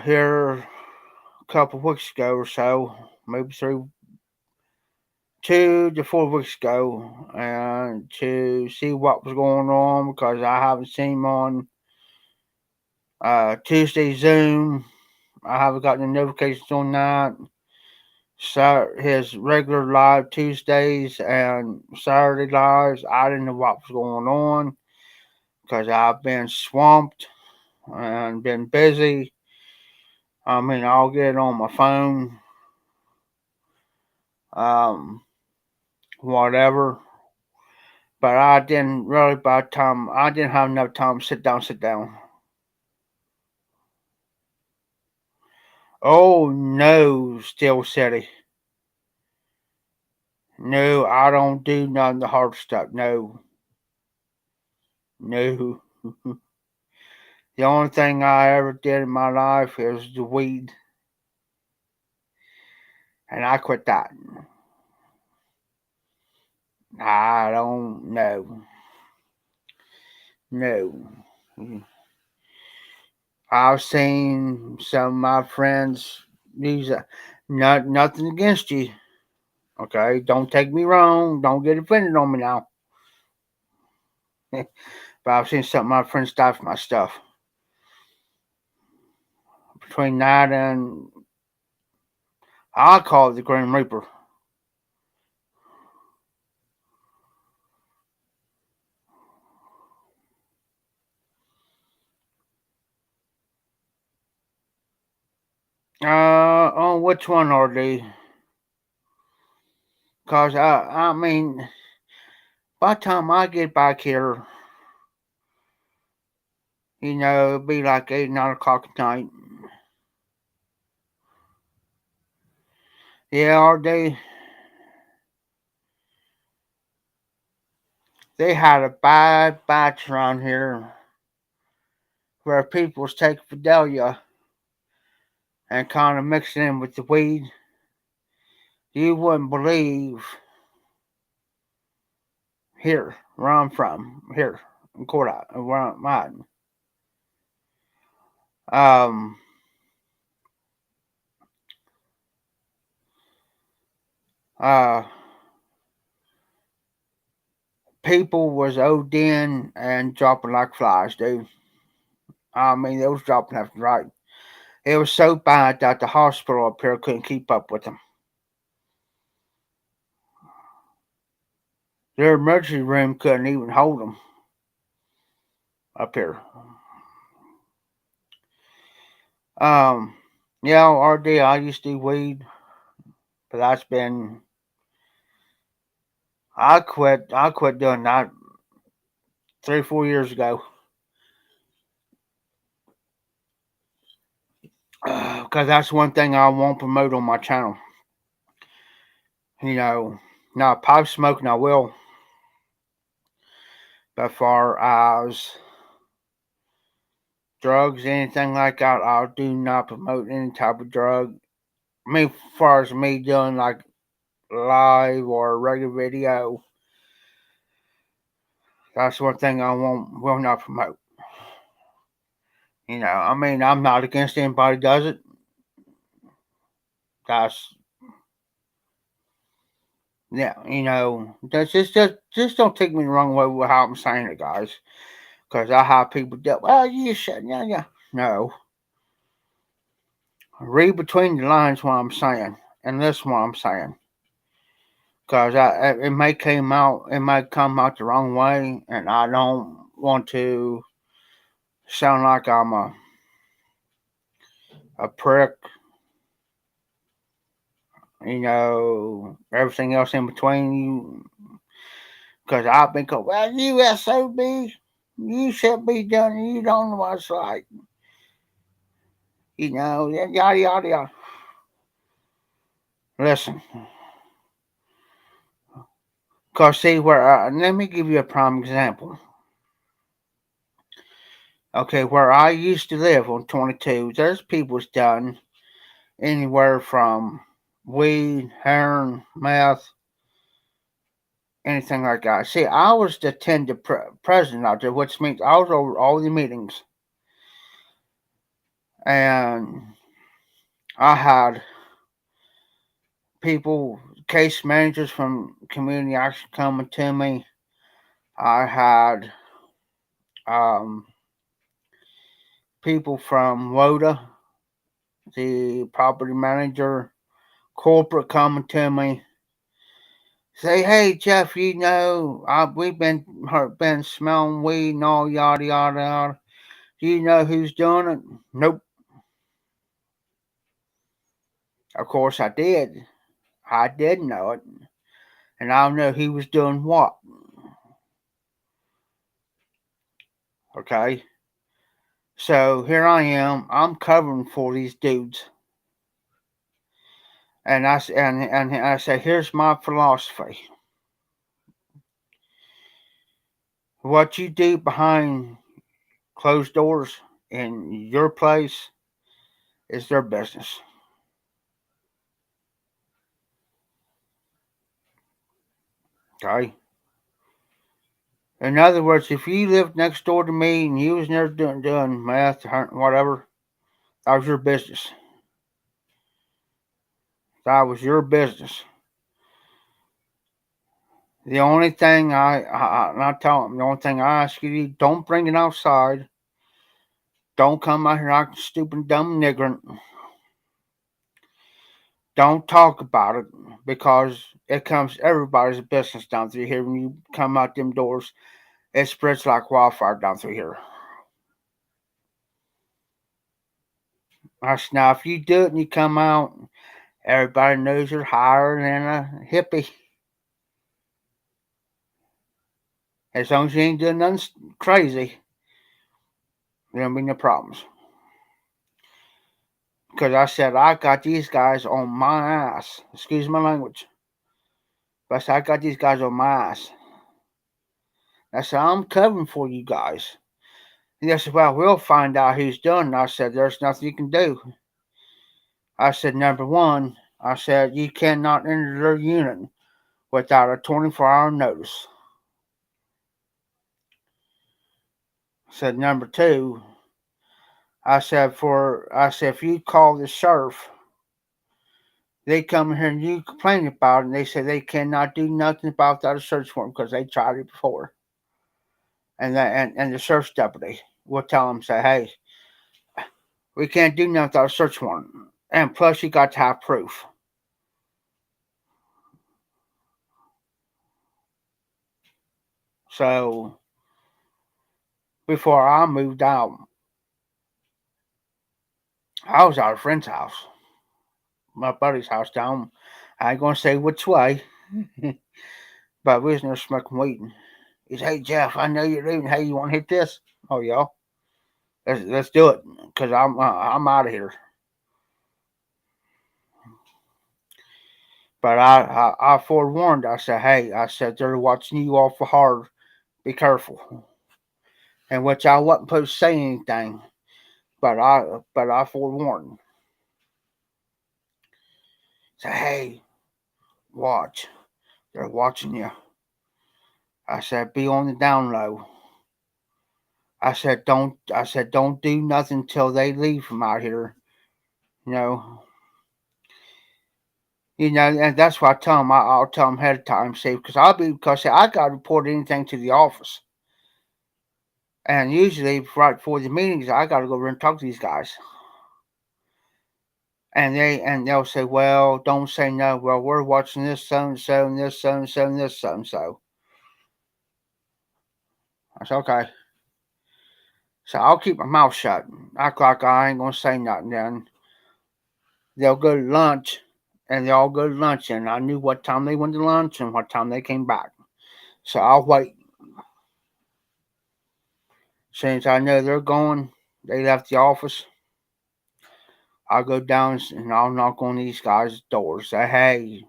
here a couple weeks ago or so, maybe 2 to 4 weeks ago, and to see what was going on because I haven't seen him on Tuesday Zoom. I haven't gotten the notifications on that. So his regular live Tuesdays and Saturday lives, I didn't know what was going on because I've been swamped and been busy. I mean, I'll get it on my phone, um, whatever. But I didn't really, by the time, I didn't have enough time to sit down. Oh no, Steel City. No, I don't do none of the hard stuff. No, no. The only thing I ever did in my life is the weed, and I quit that. I don't know. No. I've seen some of my friends use it. Not nothing against you. Okay, don't take me wrong. Don't get offended on me now. But I've seen some of my friends die for my stuff. Between that and I call it the Grim Reaper. On which one are they? Cause I mean, by the time I get back here, it'll be like 8, 9 o'clock at night. Yeah, or they had a bad batch around here where people was taking Fidelia and kind of mixing in with the weed. You wouldn't believe here where I'm from here in Corda where I'm at. Um, uh, People was ODing and dropping like flies, dude. I mean, they was dropping left and right. It was so bad that the hospital up here couldn't keep up with them. Their emergency room couldn't even hold them up here. Um, yeah, RD, I used to do weed, but that's been. I quit. I quit doing that 3, 4 years ago. Because that's one thing I won't promote on my channel. You know, now pipe smoking I will, but far as drugs, anything like that, I do not promote any type of drug. I mean, as far as me doing like live or regular video, that's one thing I will not promote. I mean, I'm not against anybody does it. That's yeah, that's just don't take me the wrong way with how I'm saying it, guys. Because I have people that well, you should, yeah, yeah. No, read between the lines what I'm saying, and listen what I'm saying. Because it might come out the wrong way, and I don't want to sound like I'm a prick. Everything else in between you. Because I've been called, well, you SOB, you should be done, you don't know what it's like. Yada, yada, yada. Listen, because see, let me give you a prime example. Okay, where I used to live on 22, there's people's done anywhere from weed, heroin, meth, anything like that. See, I was the attended president out there, which means I was over all the meetings. And I had people, case managers from community action coming to me. I had um, people from WODA, the property manager, corporate coming to me. Say, hey Jeff, we've been smelling weed and all yada yada yada. Do you know who's doing it? Nope. Of course I did. I did know it, and I know he was doing what. Okay, so here I am. I'm covering for these dudes. And I said, here's my philosophy. What you do behind closed doors in your place is their business. Okay. In other words, if you lived next door to me and you was never doing meth or whatever, that was your business. That was your business. The only thing I tell them, the only thing I ask you to do, don't bring it outside. Don't come out here acting stupid, dumb, and ignorant. Don't talk about it because it comes everybody's business down through here. When you come out them doors, it spreads like wildfire down through here. I said, now if you do it and you come out, everybody knows you're higher than a hippie. As long as you ain't doing nothing crazy, there won't be no problems. Because I said, I got these guys on my ass. Excuse my language. But I said, I got these guys on my ass. I said, I'm covering for you guys. And they said, well, we'll find out who's done. And I said, there's nothing you can do. I said, number one, I said, you cannot enter their unit without a 24-hour notice. I said, number two, I said, if you call the sheriff, they come here and you complain about it, and they say they cannot do nothing about that search warrant because they tried it before. And the sheriff's deputy will tell them, say, hey, we can't do nothing without a search warrant. And plus, you got to have proof. So, before I moved out, I was at a friend's house, my buddy's house down. I ain't going to say which way, but we was there smoking weed. He said, hey, Jeff, I know you're leaving. Hey, you want to hit this? Oh, yeah. Let's do it because I'm out of here. But I forewarned. I said, hey, I said they're watching you awful hard. Be careful. And which I wasn't supposed to say anything, but I forewarned. Say, hey, watch. They're watching you. I said, be on the down low. I said don't do nothing till they leave from out here. You know. And that's what I tell them. I'll tell them ahead of time, see, because I got to report anything to the office. And usually, right before the meetings, I got to go over and talk to these guys. And they'll say, well, don't say no. Well, we're watching this so and so and this so and so and this so and so. I said, okay. So I'll keep my mouth shut. Act like I ain't gonna say nothing. Then they'll go to lunch, and they all go to lunch. And I knew what time they went to lunch and what time they came back. So I'll wait. Since I know they're going, they left the office. I'll go down and I'll knock on these guys' doors. Say, hey,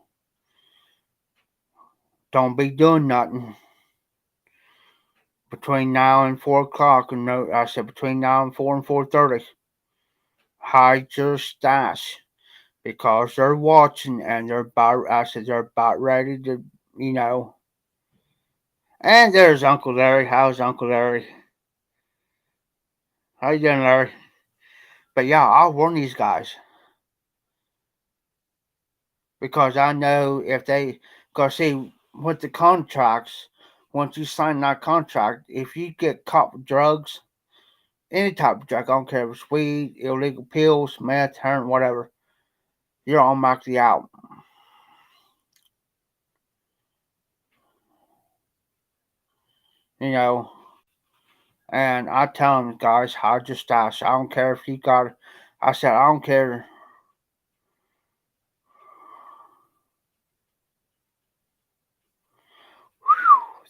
don't be doing nothing between now and 4 o'clock. And no, I said between now and 4 and 4:30. Hide your stash because they're watching and they're about. I said they're about ready to, you know. And there's Uncle Larry. How's Uncle Larry? How you doing, Larry? But yeah, I'll warn these guys because I know if they, because see, with the contracts, once you sign that contract, if you get caught with drugs, any type of drug, I don't care if it's weed, illegal pills, meth, heroin, whatever, you're automatically out. You know, and I tell them, guys, hide your stash. I don't care if you got, I said, I don't care.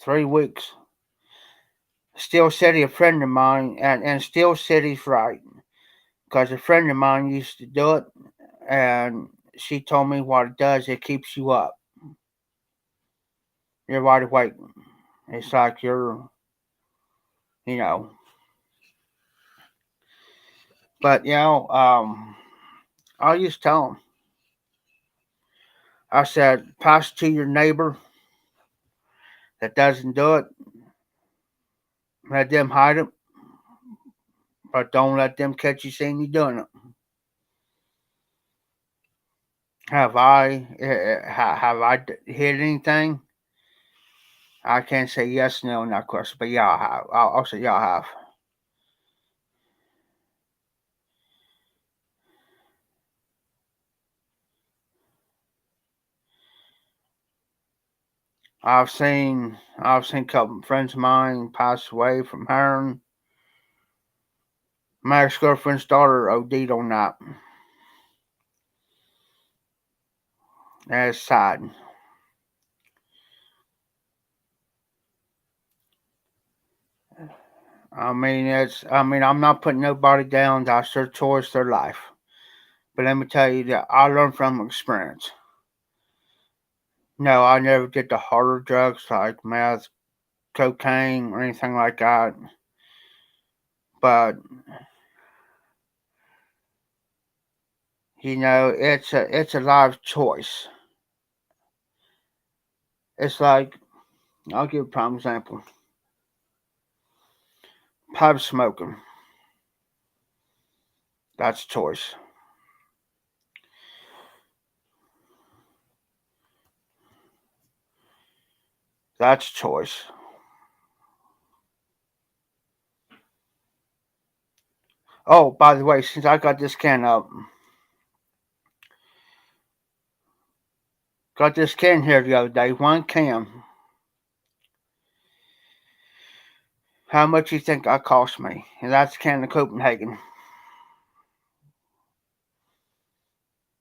3 weeks. Steel City, a friend of mine, and Steel City's right. Because a friend of mine used to do it, and she told me what it does. It keeps you up. You're wide awake. It's like you're, you know. But I used to tell them. I said, pass it to your neighbor that doesn't do it. Let them hide it, but don't let them catch you seeing you doing it. Have I hit anything? I can't say yes, no, on that question, but yeah, I have. I'll say yeah, I have. I've seen a couple of friends of mine pass away from heroin. My ex girlfriend's daughter OD'd on that. That's sad. I'm not putting nobody down. That's their choice, their life. But let me tell you that I learned from experience. No, I never did the harder drugs like meth, cocaine, or anything like that. But it's a life choice. It's like I'll give a prime example. Pipe smoking. That's choice. That's choice. Oh, by the way, since I got this can up, got this can here the other day. One can. How much you think that cost me? And that's a can of Copenhagen.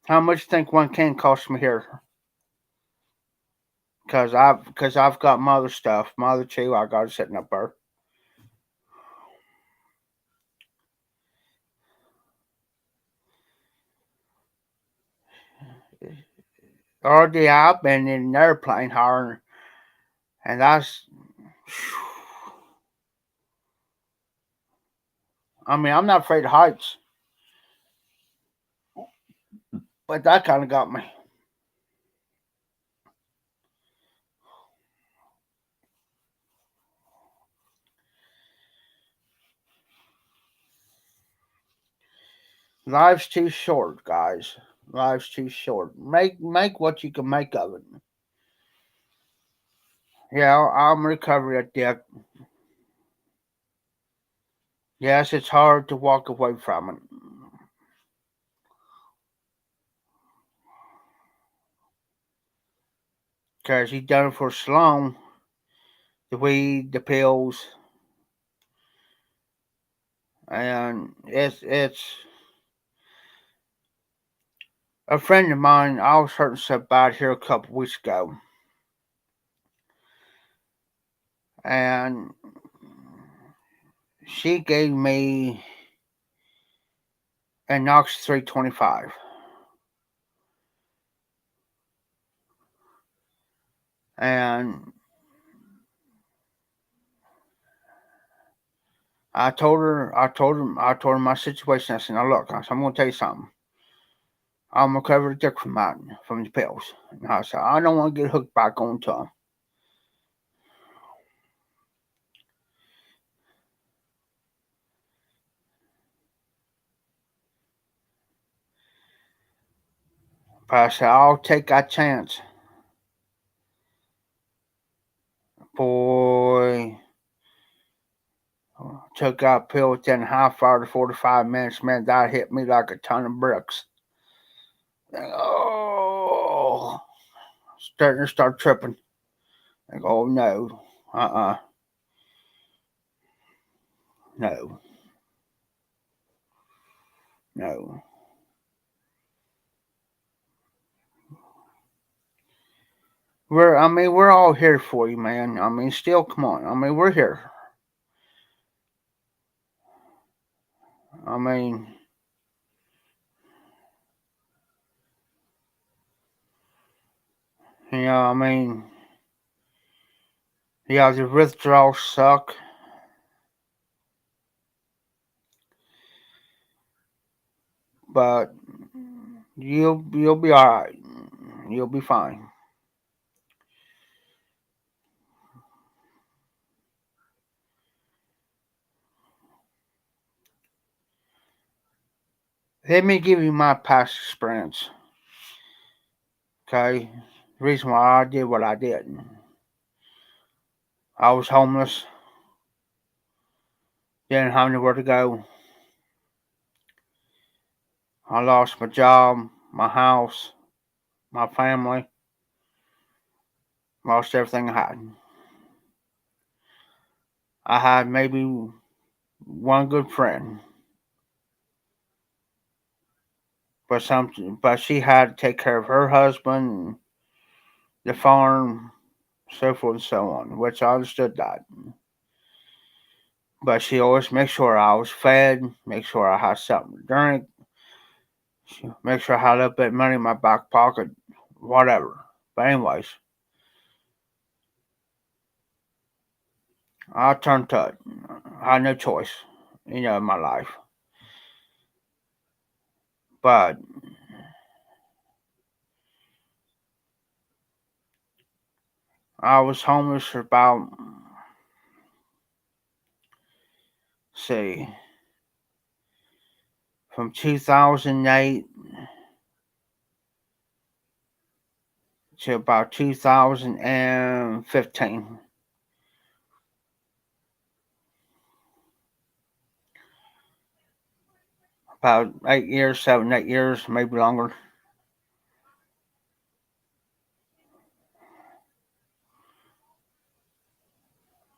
How much you think one can cost me here? Cause I've got my other stuff, my other chew I got it sitting up there. Already I've been in an airplane higher, and that's. I mean, I'm not afraid of heights, but that kind of got me. Life's too short, guys. Life's too short. Make what you can make of it. Yeah, I'm recovering addict. Yes, it's hard to walk away from it because you've done it for so long. The weed, the pills, and it's a friend of mine. I was hurting so bad here a couple weeks ago, and she gave me an Ox 325, and I told her my situation. I said, "Now look, I said, I'm gonna tell you something. I'm gonna cover the dick from the pills." And I said, "I don't want to get hooked back onto them." But I said, "I'll take that chance." Boy, took that pill within a half hour to 45 minutes. Man, that hit me like a ton of bricks. Oh, starting to start tripping. Like, oh no, no, no. We're all here for you, man. I mean, still, come on. I mean, we're here. I mean, I mean, yeah, the withdrawals suck, but you'll be all right. You'll be fine. Let me give you my past experience. Okay, the reason why I did what I did. I was homeless, didn't have anywhere to go. I lost my job, my house, my family, lost everything I had. I had maybe one good friend, but she had to take care of her husband, the farm, so forth and so on, which I understood that. But she always make sure I was fed, make sure I had something to drink, make sure I had a little bit of money in my back pocket, whatever. But anyways, I turned to it. I had no choice, in my life. But I was homeless for about, see, from 2008 to about 2015. About 8 years, 7, 8 years, maybe longer.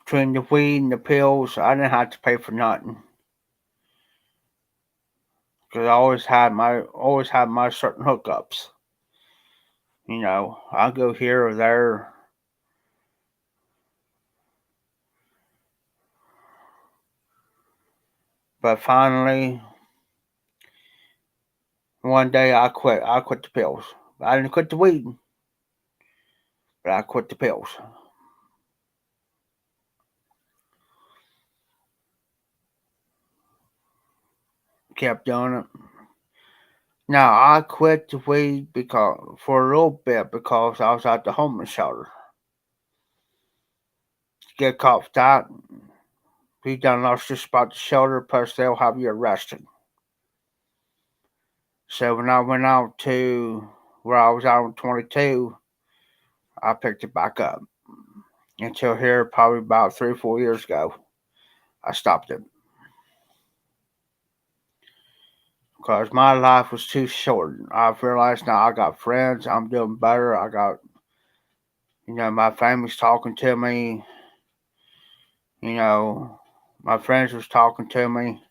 Between the weed and the pills, I didn't have to pay for nothing because I always had my certain hookups. I go here or there, but finally one day I quit. I quit the pills. I didn't quit the weed, but I quit the pills. Kept doing it. Now I quit the weed because for a little bit because I was at the homeless shelter. Get caught with that, you done lost just about the shelter, plus they'll have you arrested. So when I went out to where I was out in 22, I picked it back up. Until here, probably about 3 or 4 years ago, I stopped it because my life was too short. I've realized now I got friends. I'm doing better. I got, my family's talking to me. You know, my friends was talking to me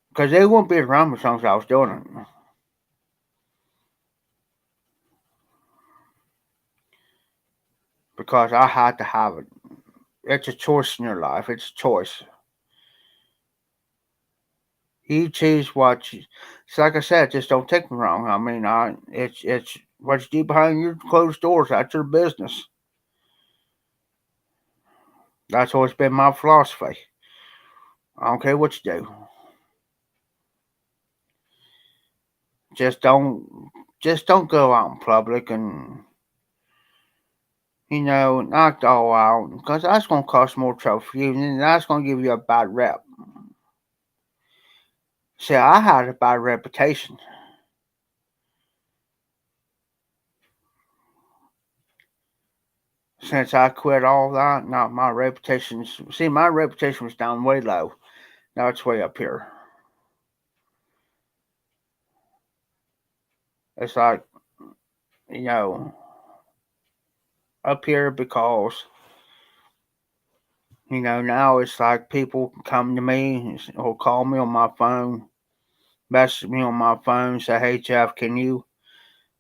because they wouldn't be around me as long as I was doing it. Because I had to have it. It's a choice in your life. It's a choice. You choose what you. It's like I said. Just don't take me wrong. I mean, it's what you do behind your closed doors. That's your business. That's always been my philosophy. I don't care what you do. Just don't. Just don't go out in public and knock it all out because that's gonna cost more trouble for you, and that's gonna give you a bad rep. See, I had a bad reputation since I quit all that. Now my reputation's my reputation was down way low. Now it's way up here. It's like you know up here because now it's like people can come to me or call me on my phone, message me on my phone, say, "Hey Jeff, can you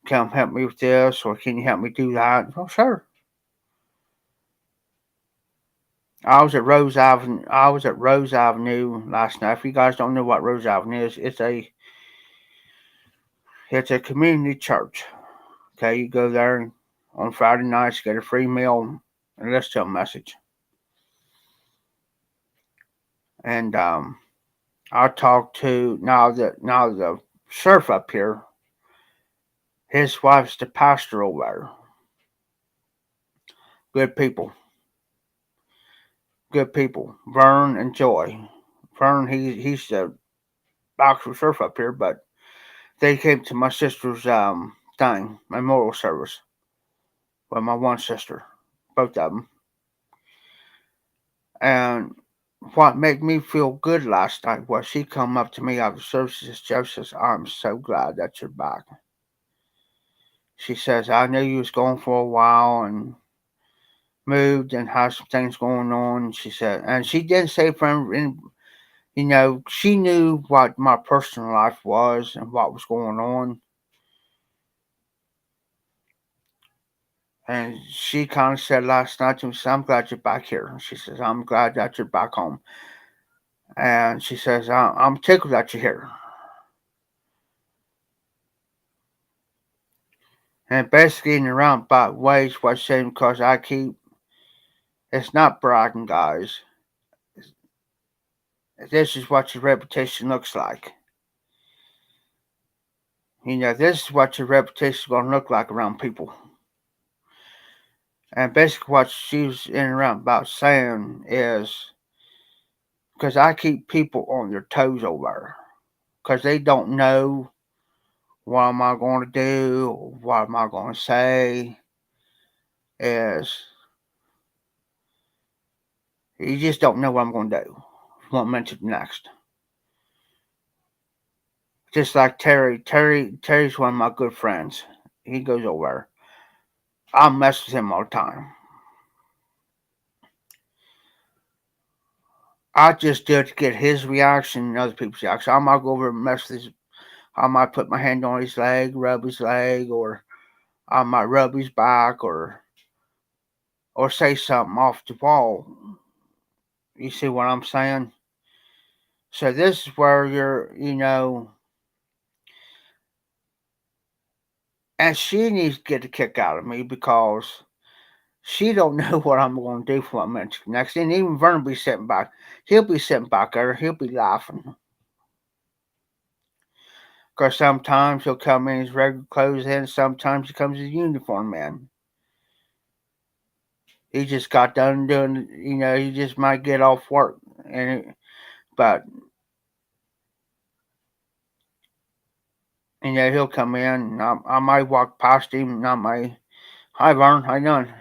come help me with this, or can you help me do that?" Oh, sure. I was at Rose Avenue last night. If you guys don't know what Rose Avenue is, it's a community church. Okay, you go there on Friday nights, get a free meal, and listen to a message. And I talked to now the sheriff up here. His wife's the pastor over there. Good people, good people. Vern and Joy. Vern, he's the actual sheriff up here, but they came to my sister's thing, memorial service, with my one sister, both of them. And what made me feel good last night was she come up to me after services. Joe says, "I'm so glad that you're back." She says, "I knew you was gone for a while and moved and had some things going on." She said, and she didn't say from, she knew what my personal life was and what was going on. And she kind of said last night to me, "I'm glad you're back here." She says, "I'm glad that you're back home." And she says, "I'm tickled that you're here." And basically, in the roundabout ways, what saying because I keep, it's not bragging, guys. This is what your reputation looks like. This is what your reputation is going to look like around people. And basically, what she's in and around about saying is because I keep people on their toes over there because they don't know what am I going to do, what am I going to say. Is you just don't know what I'm going to do. One minute to the next. Just like Terry. Terry's one of my good friends. He goes over there. I mess with him all the time. I just do it to get his reaction and other people's reaction. I might go over and mess with his. I might put my hand on his leg, rub his leg, or I might rub his back, or say something off the wall. You see what I'm saying? So this is where and she needs to get a kick out of me because she don't know what I'm going to do for a minute next. And even Vernon be sitting back. He'll be sitting back there. He'll be laughing. Because sometimes he'll come in his regular clothes and sometimes he comes as uniform man. He just got done doing, he just might get off work. But, he'll come in and I might walk past him and I might, "Hi, Vern, how you doing?"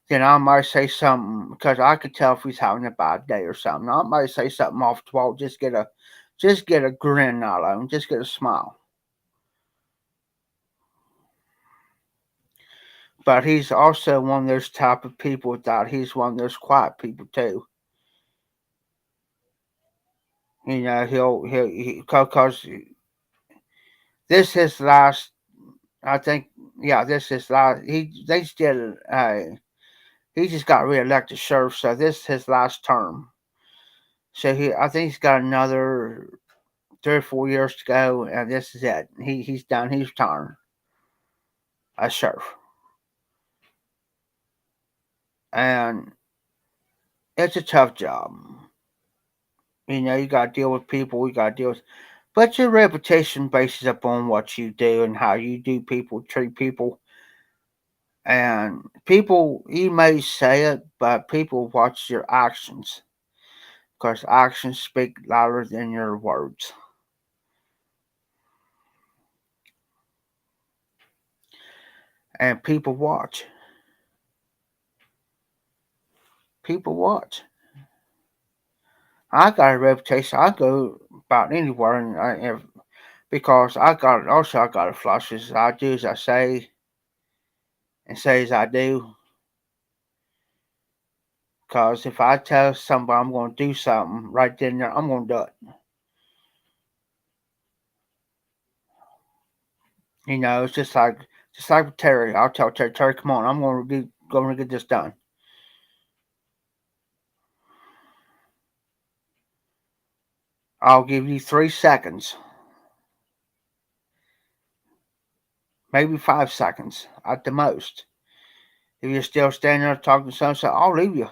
Then I might say something because I could tell if he's having a bad day or something. I might say something off the wall, just get a grin out of him, just get a smile. But he's also one of those type of people that he's one of those quiet people too. Because this is last. I think, yeah, this is last. They still, he just got reelected sheriff, so this is his last term. So I think he's got another 3 or 4 years to go, and this is it. He's done. He's retiring as sheriff, and it's a tough job. You got to deal with people. You got to deal with, but your reputation bases upon what you do and how you do people, treat people, and people. You may say it, but people watch your actions because actions speak louder than your words, and people watch. People watch. I got a reputation. I go about anywhere, because I got a philosophy. I do as I say and say as I do. Because if I tell somebody I'm going to do something right then and there, I'm going to do it. It's just like with Terry. I'll tell Terry, come on, I'm going to get this done. I'll give you 3 seconds. maybe 5 seconds at the most. If you're still standing there talking to someone, say, I'll leave you.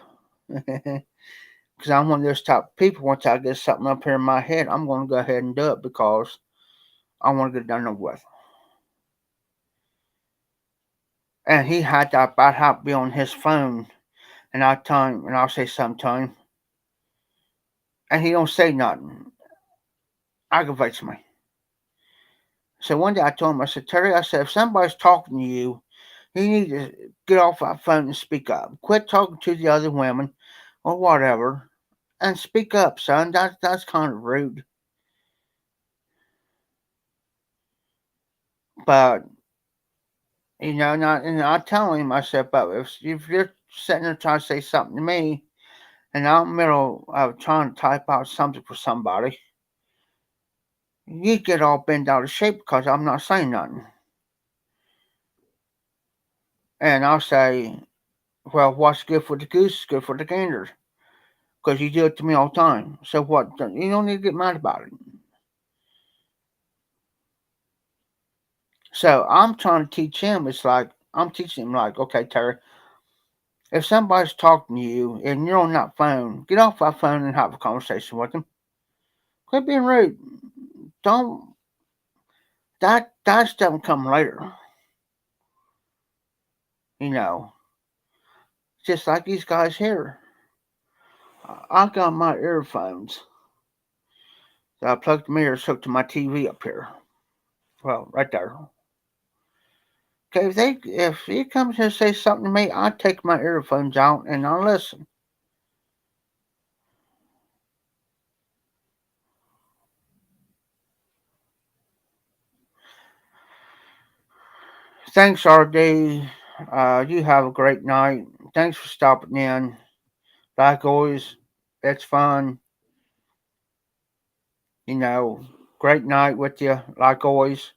Because I'm one of those type of people, once I get something up here in my head, I'm going to go ahead and do it because I want to get it done with. And he had that about how to be on his phone, and I tell him, and I'll say something to him, and he don't say nothing. Aggravates me. So one day I told him, I said, Terry, I said, if somebody's talking to you, you need to get off that phone and speak up. Quit talking to the other women or whatever, and speak up, son. That's kind of rude. But not, and I tell him, I said, but if you're sitting there trying to say something to me, and I'm in the middle of trying to type out something for somebody, you get all bent out of shape because I'm not saying nothing. And I'll say, well, what's good for the goose is good for the gander. Because you do it to me all the time. So what? You don't need to get mad about it. So I'm trying to teach him. It's like, I'm teaching him, like, okay, Terry, if somebody's talking to you and you're on that phone, get off that phone and have a conversation with them. Quit being rude. Don't, that stuff will come later. You know, just like these guys here. I got my earphones that I plugged the mirrors hooked to my TV up here. Well, right there. Okay, if he comes here and says something to me, I take my earphones out and I listen. Thanks, RD. You have a great night. Thanks for stopping in. Like always, it's fun. You know, great night with you. Like always,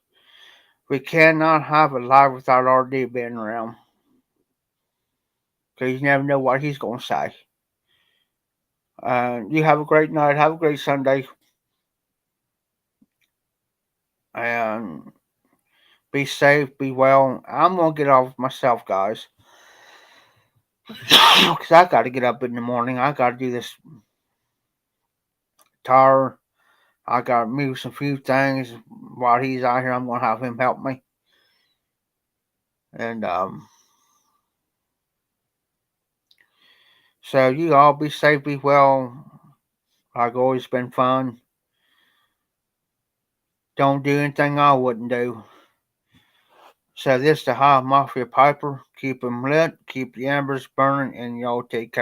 we cannot have a live without RD being around. Because you never know what he's going to say. You have a great night. Have a great Sunday. And be safe. Be well. I'm going to get off myself, guys. Because I got to get up in the morning. I got to do this tire. I got to move some few things while he's out here. I'm going to have him help me. And so you all be safe, be well. Like always, been fun. Don't do anything I wouldn't do. So this the High Mafia Piper. Keep 'em lit, keep the embers burning, and y'all take care.